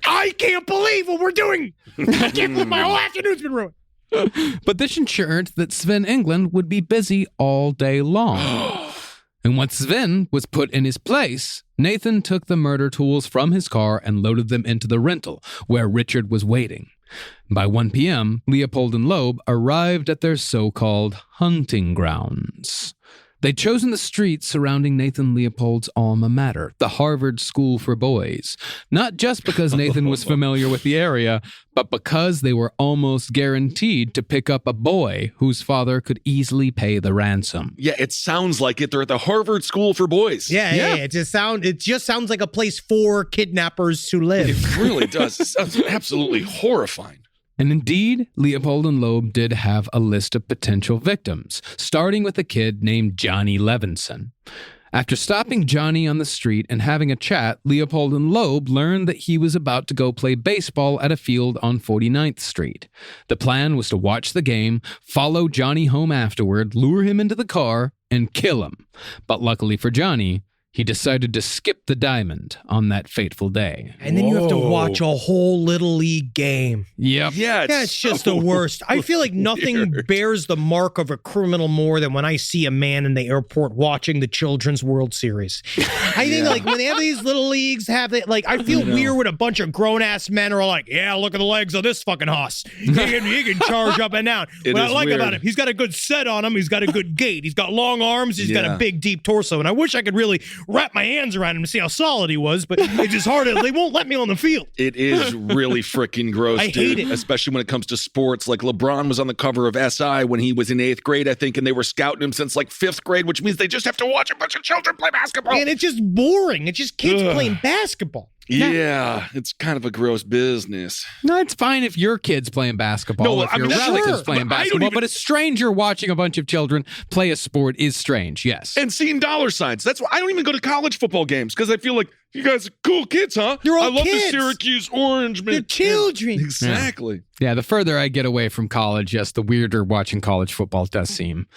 I can't believe what we're doing. I can't believe my whole afternoon's been ruined. But this ensured that Sven England would be busy all day long. And once Sven was put in his place, Nathan took the murder tools from his car and loaded them into the rental, where Richard was waiting. By 1 p.m., Leopold and Loeb arrived at their so-called hunting grounds. They'd chosen the streets surrounding Nathan Leopold's alma mater, the Harvard School for Boys, not just because Nathan was familiar with the area, but because they were almost guaranteed to pick up a boy whose father could easily pay the ransom. Yeah, it sounds like it. They're at the Harvard School for Boys. Yeah. It just sounds like a place for kidnappers to live. It really does. It sounds absolutely horrifying. And indeed, Leopold and Loeb did have a list of potential victims, starting with a kid named Johnny Levinson. After stopping Johnny on the street and having a chat, Leopold and Loeb learned that he was about to go play baseball at a field on 49th Street. The plan was to watch the game, follow Johnny home afterward, lure him into the car, and kill him. But luckily for Johnny, he decided to skip the diamond on that fateful day. And then you have to watch a whole Little League game. Yep. Yeah, it's just the worst. I feel like nothing bears the mark of a criminal more than when I see a man in the airport watching the Children's World Series. I think like when they have these Little Leagues, I feel weird when a bunch of grown-ass men are like, yeah, look at the legs of this fucking hoss. He can charge up and down. What I like about him, he's got a good set on him. He's got a good gait. He's got long arms. He's got a big, deep torso. And I wish I could really wrap my hands around him to see how solid he was, but it's just hard. They won't let me on the field. It is really freaking gross, I hate it. Especially when it comes to sports. Like LeBron was on the cover of SI when he was in 8th grade, I think, and they were scouting him since like 5th grade, which means they just have to watch a bunch of children play basketball. And it's just boring. It's just kids playing basketball. Yeah, it's kind of a gross business. No, it's fine if your kid's playing basketball, No, if I your mean, relative's sure, playing but I don't basketball, even- but a stranger watching a bunch of children play a sport is strange, yes. And seeing dollar signs. That's why I don't even go to college football games because I feel like you guys are cool kids, huh? You're all I love kids. the Syracuse Orange, man. They're children. Exactly. Yeah, the further I get away from college, yes, the weirder watching college football does seem.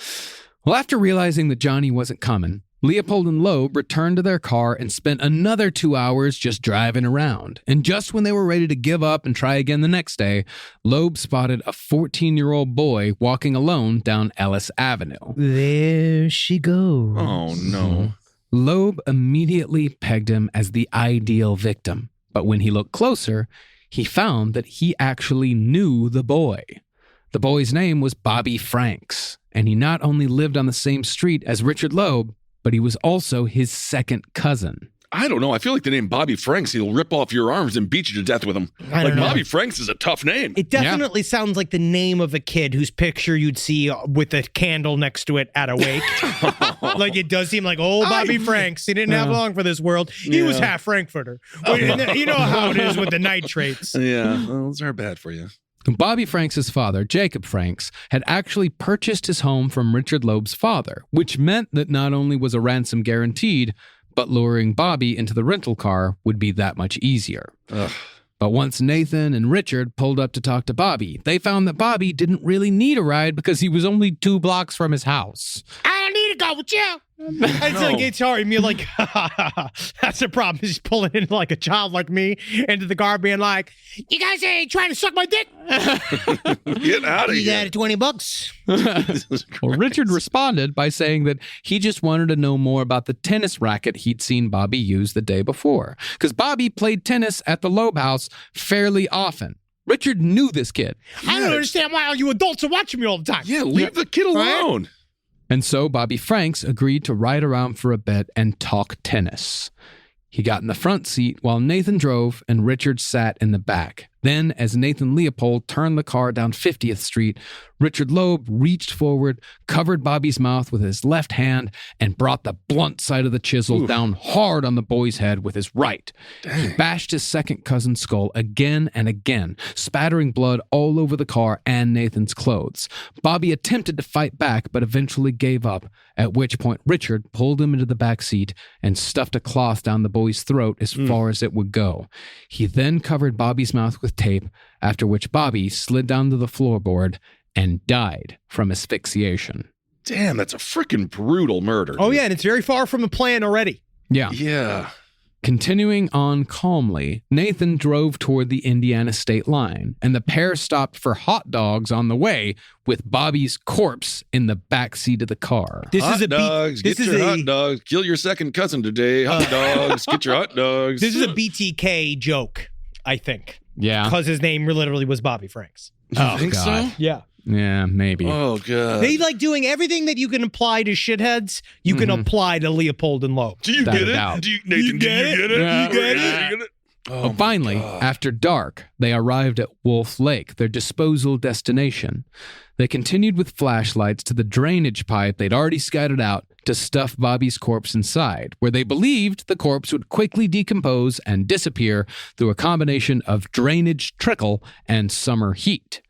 Well, after realizing that Johnny wasn't coming, Leopold and Loeb returned to their car and spent another 2 hours just driving around. And just when they were ready to give up and try again the next day, Loeb spotted a 14-year-old boy walking alone down Ellis Avenue. There she goes. Oh, no. Loeb immediately pegged him as the ideal victim. But when he looked closer, he found that he actually knew the boy. The boy's name was Bobby Franks, and he not only lived on the same street as Richard Loeb, but he was also his second cousin. I don't know. I feel like the name Bobby Franks, he'll rip off your arms and beat you to death with him. I don't know. Bobby Franks is a tough name. It definitely sounds like the name of a kid whose picture you'd see with a candle next to it at a wake. Like it does seem like old Bobby Franks. He didn't have long for this world. He was half Frankfurter. You know how it is with the nitrates. Yeah, well, those are bad for you. Bobby Franks' father, Jacob Franks, had actually purchased his home from Richard Loeb's father, which meant that not only was a ransom guaranteed, but luring Bobby into the rental car would be that much easier. Ugh. But once Nathan and Richard pulled up to talk to Bobby, they found that Bobby didn't really need a ride because he was only 2 blocks from his house. I don't need to go with you. It's like it's hard. And you're like, that's the problem. He's pulling in like a child like me into the car, being like, You guys ain't trying to suck my dick? Get out of "You here. got $20." Well, Richard responded by saying that he just wanted to know more about the tennis racket he'd seen Bobby use the day before, because Bobby played tennis at the Loeb house fairly often. Richard knew this kid. I don't understand why all you adults are watching me all the time. Yeah, leave the kid alone. And so Bobby Franks agreed to ride around for a bit and talk tennis. He got in the front seat while Nathan drove and Richard sat in the back. Then, as Nathan Leopold turned the car down 50th Street, Richard Loeb reached forward, covered Bobby's mouth with his left hand, and brought the blunt side of the chisel down hard on the boy's head with his right. He bashed his second cousin's skull again and again, spattering blood all over the car and Nathan's clothes. Bobby attempted to fight back, but eventually gave up, at which point Richard pulled him into the back seat and stuffed a cloth down the boy's throat as far as it would go. He then covered Bobby's mouth with tape, after which Bobby slid down to the floorboard and died from asphyxiation. Damn, that's a freaking brutal murder. Oh, yeah, and it's very far from a plan already. Yeah. Yeah. Continuing on calmly, Nathan drove toward the Indiana state line, and the pair stopped for hot dogs on the way with Bobby's corpse in the back seat of the car. This hot is a dogs. this Get is your a hot dogs. Kill your second cousin today. Hot dogs. Get your hot dogs. this is a BTK joke, I think, Yeah. because his name literally was Bobby Franks. You think God. so? Yeah. Yeah, maybe. Oh, God. They like doing everything that you can apply to shitheads, you can apply to Leopold and Loeb. Do you Without get a it? doubt. Do you, Nathan, do you get it? Yeah. You get it? You get it? Oh, But finally, after dark, they arrived at Wolf Lake, their disposal destination. They continued with flashlights to the drainage pipe they'd already scouted out to stuff Bobby's corpse inside, where they believed the corpse would quickly decompose and disappear through a combination of drainage trickle and summer heat.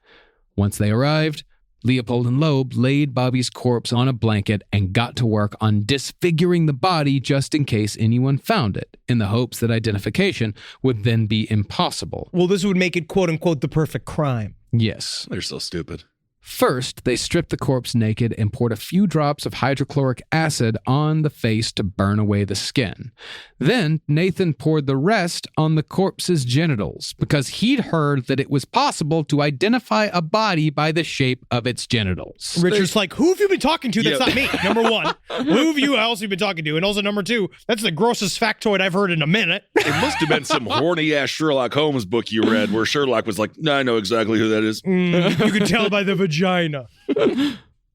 Once they arrived, Leopold and Loeb laid Bobby's corpse on a blanket and got to work on disfiguring the body just in case anyone found it, in the hopes that identification would then be impossible. Well, this would make it, quote unquote, the perfect crime. Yes. They're so stupid. First, they stripped the corpse naked and poured a few drops of hydrochloric acid on the face to burn away the skin. Then, Nathan poured the rest on the corpse's genitals because he'd heard that it was possible to identify a body by the shape of its genitals. Richard's like, who have you been talking to? That's Yeah. not me. Number one, who have you else you been talking to? And also number two, that's the grossest factoid I've heard in a minute. It must have been some horny-ass Sherlock Holmes book you read where Sherlock was like, I know exactly who that is. You can tell by the vagina.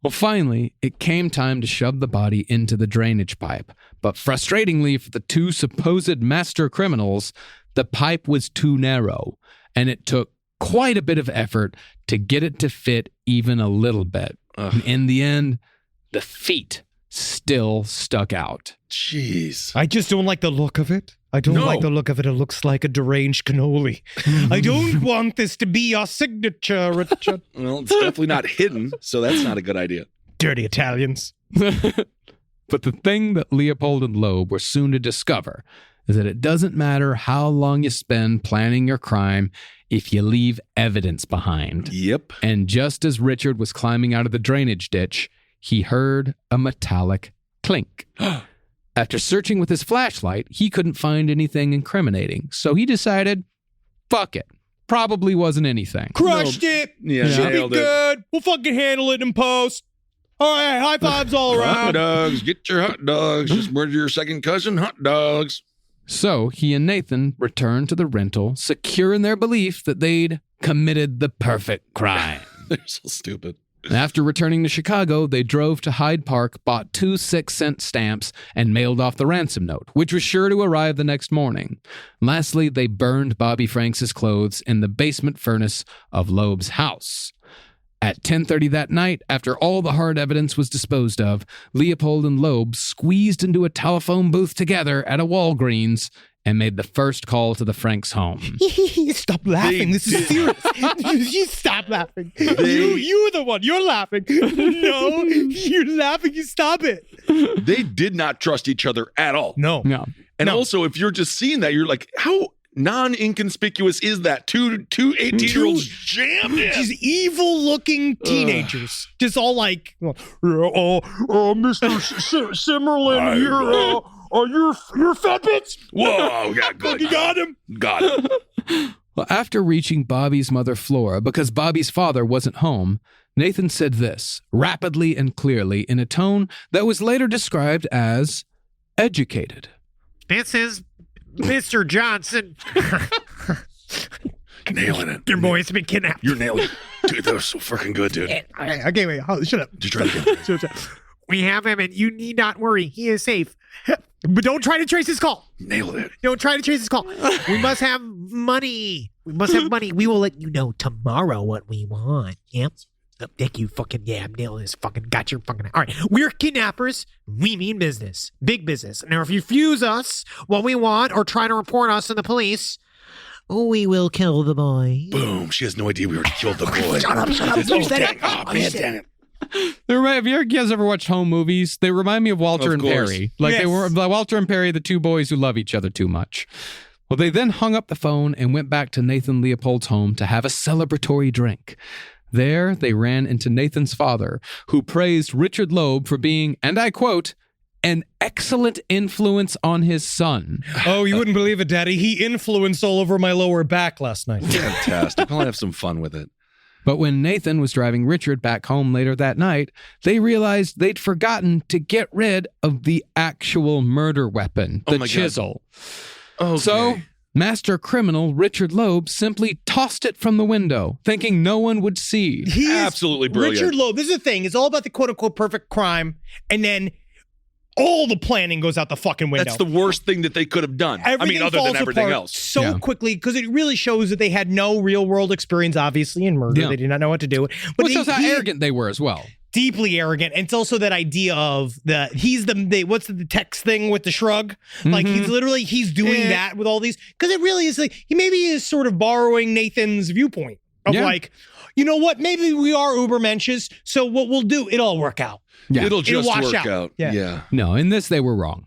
Well, finally, it came time to shove the body into the drainage pipe. But frustratingly for the two supposed master criminals, the pipe was too narrow, and it took quite a bit of effort to get it to fit even a little bit. And in the end, the feet still stuck out. Jeez. I just don't like the look of it. I don't like the look of it. It looks like a deranged cannoli. I don't want this to be your signature, Richard. Well, it's definitely not hidden, so that's not a good idea. Dirty Italians. But the thing that Leopold and Loeb were soon to discover is that it doesn't matter how long you spend planning your crime if you leave evidence behind. Yep. And just as Richard was climbing out of the drainage ditch, he heard a metallic clink. After searching with his flashlight, he couldn't find anything incriminating, so he decided, fuck it. Probably wasn't anything. Crushed it. Yeah, Should be nailed it. good. We'll fucking handle it in post. All right, high fives all Hot around. dogs. Get your hot dogs. Just murder your second cousin. Hot dogs. So he and Nathan returned to the rental, secure in their belief that they'd committed the perfect crime. They're so stupid. After returning to Chicago, they drove to Hyde Park, bought 2 6-cent stamps, and mailed off the ransom note, which was sure to arrive the next morning. Lastly, they burned Bobby Franks' clothes in the basement furnace of Loeb's house. At 10:30 that night, after all the hard evidence was disposed of, Leopold and Loeb squeezed into a telephone booth together at a Walgreens and made the first call to the Franks' home. Stop laughing. This is serious. You stop laughing. You're the one. You're laughing. No, you're laughing. You stop it. They did not trust each other at all. No. And also, if you're just seeing that, you're like, how non-inconspicuous is that? Two 18-year-olds jammed in. These evil-looking teenagers. Just all like, Mr. Simmerlin, you're Feppets? Whoa, yeah, good. You got him? Got him. Well, after reaching Bobby's mother, Flora, because Bobby's father wasn't home, Nathan said this, rapidly and clearly, in a tone that was later described as educated. This is Mr. Johnson. Nailing it. Your boy's been kidnapped. You're nailing it. Dude, that was so freaking good, dude. Okay, wait. Shut up. Just try it again. We have him, and you need not worry. He is safe. But don't try to trace his call. Nailed it. Don't try to trace his call. We must have money. We must have money. We will let you know tomorrow what we want. Yep. Oh, thank you. Fucking, yeah, I'm nailing this. Fucking got your fucking. All right. We're kidnappers. We mean business. Big business. Now, if you refuse us what we want or try to report us to the police, we will kill the boy. Boom. She has no idea we already killed the boy. Shut up. Oh, dang. Oh, man, dang it. Have you guys ever watched home movies? They remind me of Walter and Perry. Like they were Walter and Perry, the two boys who love each other too much. Well, they then hung up the phone and went back to Nathan Leopold's home to have a celebratory drink. There, they ran into Nathan's father, who praised Richard Loeb for being, and I quote, an excellent influence on his son. Oh, you wouldn't believe it, Daddy. He influenced all over my lower back last night. Fantastic. I'll have some fun with it. But when Nathan was driving Richard back home later that night, they realized they'd forgotten to get rid of the actual murder weapon, the chisel. Okay. So, master criminal Richard Loeb simply tossed it from the window, thinking no one would see. He is absolutely brilliant. Richard Loeb, this is the thing. It's all about the quote-unquote perfect crime, and then all the planning goes out the fucking window. That's the worst thing that they could have done. Everything other than falls everything apart else. so quickly, because it really shows that they had no real-world experience, obviously, in murder. Yeah. They did not know what to do. But Which shows how arrogant they were as well. Deeply arrogant. And it's also that idea of he's the what's the text thing with the shrug? Like he's doing that with all these, because it really is like he maybe is sort of borrowing Nathan's viewpoint of like, you know what, maybe we are Übermensches, so what we'll do, it'll all work out. Yeah. It'll just wash work out. Yeah. No, in this they were wrong.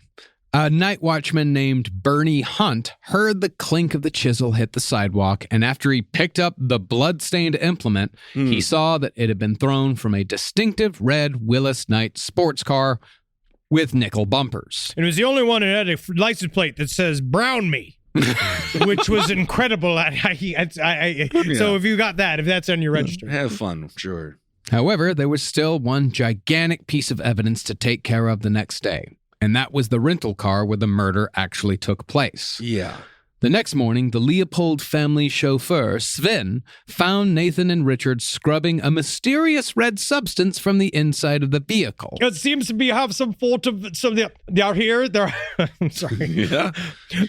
A night watchman named Bernie Hunt heard the clink of the chisel hit the sidewalk, and after he picked up the blood-stained implement, he saw that it had been thrown from a distinctive red Willis Knight sports car with nickel bumpers. And it was the only one that had a license plate that says "Brown Me," which was incredible. So if you got that, if that's on your register, Have fun, sure. However, there was still one gigantic piece of evidence to take care of the next day, and that was the rental car where the murder actually took place. Yeah. The next morning, the Leopold family chauffeur, Sven, found Nathan and Richard scrubbing a mysterious red substance from the inside of the vehicle. It seems to have some fault of they're here. I'm sorry. Yeah.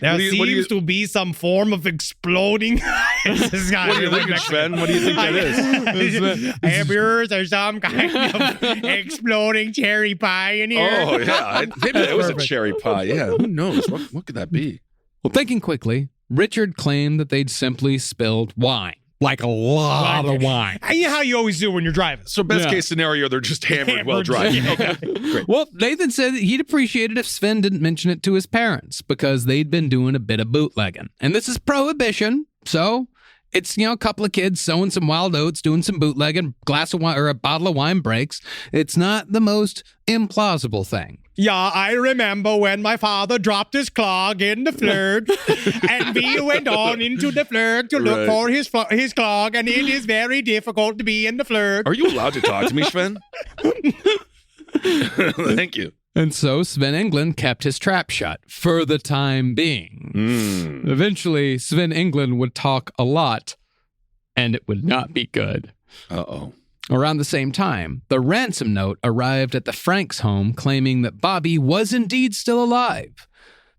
There seems to be some form of exploding. What do you think, Sven? What do you think that is? Hamburgers or some kind of exploding cherry pie in here. Oh, yeah. Maybe it was a cherry pie. Yeah. Who knows? What could that be? Well, thinking quickly, Richard claimed that they'd simply spilled wine. Like a lot of wine. You know how you always do when you're driving. So best case scenario, they're just hammered while driving. Okay, great. Well, Nathan said that he'd appreciate it if Sven didn't mention it to his parents because they'd been doing a bit of bootlegging. And this is prohibition, so it's, a couple of kids sowing some wild oats, doing some bootlegging, glass of wine or a bottle of wine breaks. It's not the most implausible thing. Yeah, I remember when my father dropped his clog in the flurg, and we went on into the flurg to look for his clog, and it is very difficult to be in the flurg. Are you allowed to talk to me, Sven? Thank you. And so Sven England kept his trap shut for the time being. Eventually, Sven England would talk a lot, and it would not be good. Uh-oh. Around the same time, the ransom note arrived at the Franks' home claiming that Bobby was indeed still alive.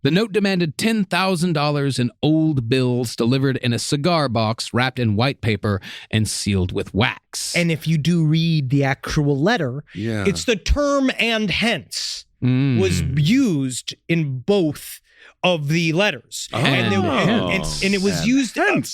The note demanded $10,000 in old bills delivered in a cigar box wrapped in white paper and sealed with wax. And if you do read the actual letter, it's the term "and hence" was used in both of the letters. And it was used and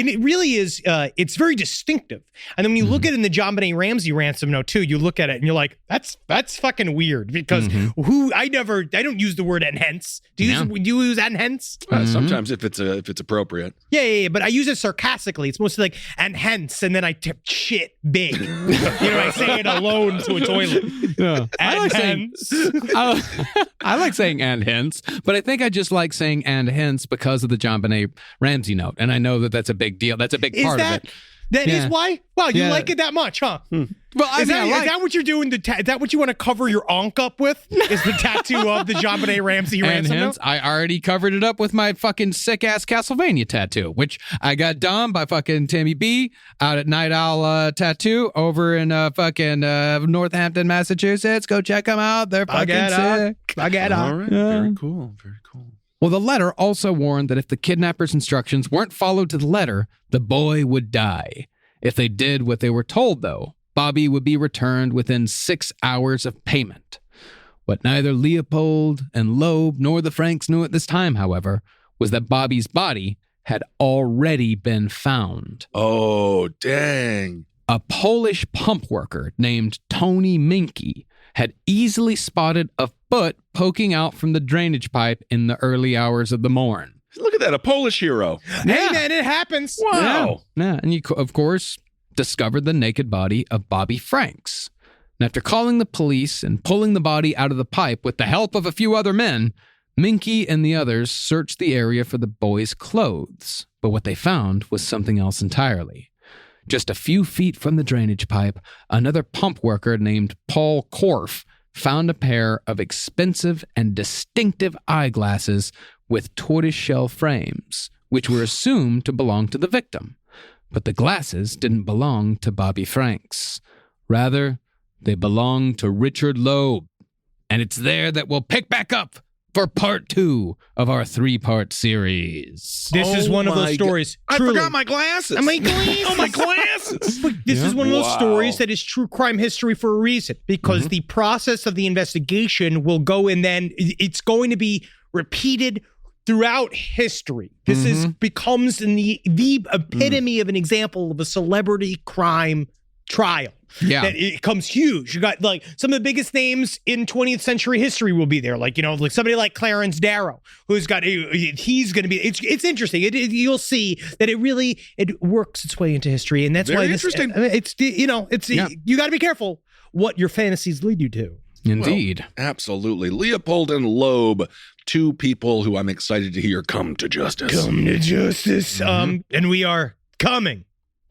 it really is, it's very distinctive. And then when you look at it in the John Benet Ramsey ransom note too, you look at it and you're like, that's fucking weird because I don't use the word "and hence." Do you use "and hence"? Sometimes if it's appropriate. Yeah, but I use it sarcastically. It's mostly like "and hence," and then I tip shit big. I say it alone to a toilet. Yeah. I like saying "and hence," but I think I just like saying "and hence" because of the John Benet Ramsey note, and I know that that's a big deal. That's a big part of it. That is why? Wow, you like it that much, huh? Well, is that what you're doing? Is that what you want to cover your onk up with? Is the tattoo of the John Benet Ramsey ransom note? I already covered it up with my fucking sick-ass Castlevania tattoo, which I got done by fucking Tammy B out at Night Owl Tattoo over in fucking Northampton, Massachusetts. Go check them out. They're fucking sick. I get it. All right. Very cool. Very cool. Well, the letter also warned that if the kidnapper's instructions weren't followed to the letter, the boy would die. If they did what they were told, though, Bobby would be returned within 6 hours of payment. What neither Leopold and Loeb nor the Franks knew at this time, however, was that Bobby's body had already been found. Oh, dang. A Polish pump worker named Tony Minke had easily spotted a foot poking out from the drainage pipe in the early hours of the morn. Look at that, a Polish hero. Hey, man, it happens. Wow. Yeah. And you, of course, discovered the naked body of Bobby Franks. And after calling the police and pulling the body out of the pipe with the help of a few other men, Minke and the others searched the area for the boy's clothes. But what they found was something else entirely. Just a few feet from the drainage pipe, another pump worker named Paul Korf found a pair of expensive and distinctive eyeglasses with tortoiseshell frames, which were assumed to belong to the victim. But the glasses didn't belong to Bobby Franks. Rather, they belonged to Richard Loeb. And it's there that we'll pick back up for part 2 of our 3-part series. This is one of those stories. I forgot my glasses. My glasses. Oh, my glasses. This is one of those stories that is true crime history for a reason, because the process of the investigation will go, and then it's going to be repeated throughout history. This becomes the epitome of an example of a celebrity crime trial. Yeah. That it comes huge. You got like some of the biggest names in 20th century history will be there. Like, like somebody like Clarence Darrow, he's going to be, it's interesting. You'll see that it works its way into history. And that's Very why interesting. You got to be careful what your fantasies lead you to. Indeed. Well, absolutely. Leopold and Loeb, 2 people who I'm excited to hear come to justice. Come to justice. And we are coming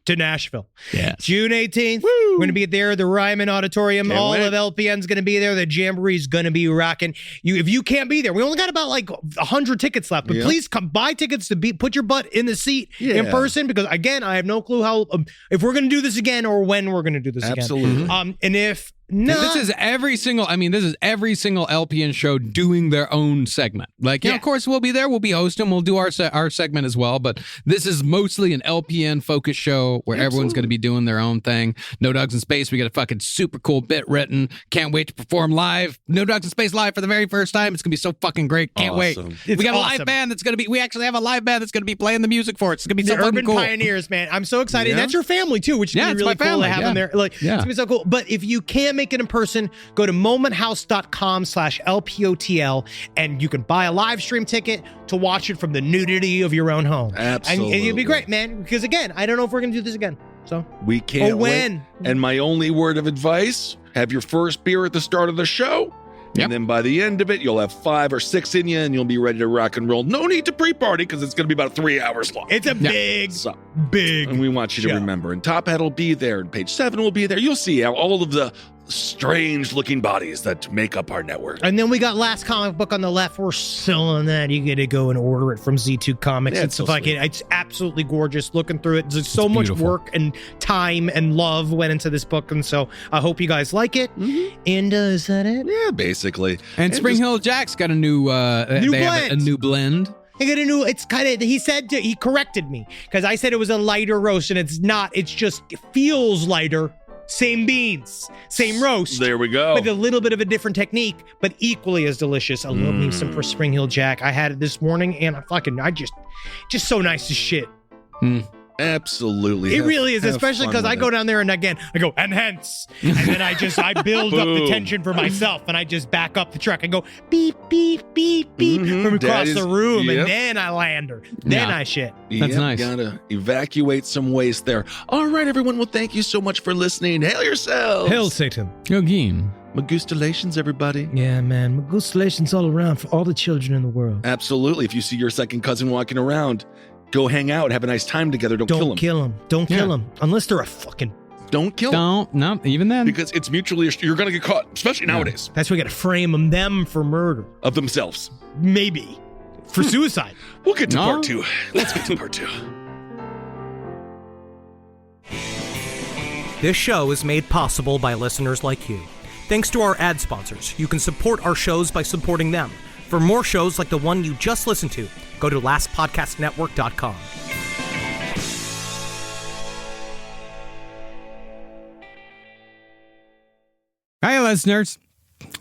to Nashville. Yes. June 18th, we're going to be there, the Ryman Auditorium. Can't All wait. of LPN's going to be there. The Jamboree's going to be rocking. If you can't be there, we only got about like 100 tickets left, but please come buy tickets to put your butt in the seat in person, because again, I have no clue how, if we're going to do this again or when we're going to do this again. Absolutely. And if not, this is every single LPN show doing their own segment. Like, of course, we'll be there. We'll be hosting. We'll do our segment as well. But this is mostly an LPN focused show where everyone's going to be doing their own thing. No Dogs in Space. We got a fucking super cool bit written. Can't wait to perform live. No Dogs in Space live for the very first time. It's going to be so fucking great. Can't wait. We got a live band that's going to be, we actually have a live band that's going to be playing the music for it. It's going to be so fucking Urban cool. Pioneers, man. I'm so excited. Yeah. That's your family too, which is Yeah, it's really my cool family. to have Yeah. them there. Like, it's going to be so cool. But if you can't make it in person, go to momenthouse.com/LPOTL and you can buy a live stream ticket to watch it from the nudity of your own home. Absolutely. And it'd be great, man. Because again, I don't know if we're going to do this again. So we can't or when. wait. And my only word of advice, have your first beer at the start of the show. And then by the end of it, you'll have 5 or 6 in you and you'll be ready to rock and roll. No need to pre-party because it's going to be about 3 hours long. It's a big. And we want you to remember. And Top Hat will be there and Page 7 will be there. You'll see how all of the strange looking bodies that make up our network. And then we got Last Comic Book on the left. We're selling that. You get to go and order it from Z2 Comics. Yeah, it's it's so fucking, it's absolutely gorgeous. Looking through it, there's so much work and time and love went into this book, and so I hope you guys like it. And is that it? Yeah, basically. And Spring Hill Jack's got a new blend. A new blend. I got a new. It's kind of. He corrected me because I said it was a lighter roast, and it's not. It's just it feels lighter. Same beans, same roast. There we go. With a little bit of a different technique, but equally as delicious. I love me some for Spring Hill Jack. I had it this morning, and I just so nice as shit. Absolutely. It really is, especially because I go down there and again, I go, and hence. And then I build up the tension for myself and I just back up the truck and go beep, beep, beep, beep from across the room. And then I land her. Then I shit. That's nice. Gotta evacuate some waste there. All right, everyone. Well, thank you so much for listening. Hail yourselves. Hail Satan. Yogin. Magustulations, everybody. Yeah, man. Magustulations all around for all the children in the world. Absolutely. If you see your second cousin walking around, go hang out, have a nice time together. Don't kill him. Don't kill him. Unless they're a fucking... Don't kill them. No, even then. Because it's mutually... You're going to get caught, especially nowadays. That's why we got to frame them for murder. Of themselves. Maybe. For suicide. We'll get to part 2. Let's get to part 2. This show is made possible by listeners like you. Thanks to our ad sponsors, you can support our shows by supporting them. For more shows like the one you just listened to, go to lastpodcastnetwork.com. Hey, listeners.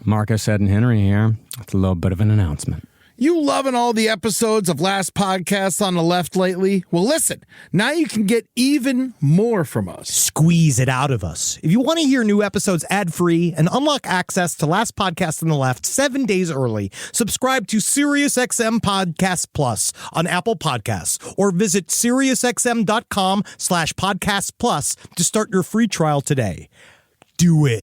Marcus, Ed, and Henry here with a little bit of an announcement. You loving all the episodes of Last Podcasts on the Left lately? Well, listen, now you can get even more from us. Squeeze it out of us. If you want to hear new episodes ad-free and unlock access to Last Podcast on the Left 7 days early, subscribe to SiriusXM Podcast Plus on Apple Podcasts or visit SiriusXM.com/Podcast Plus to start your free trial today. Do it.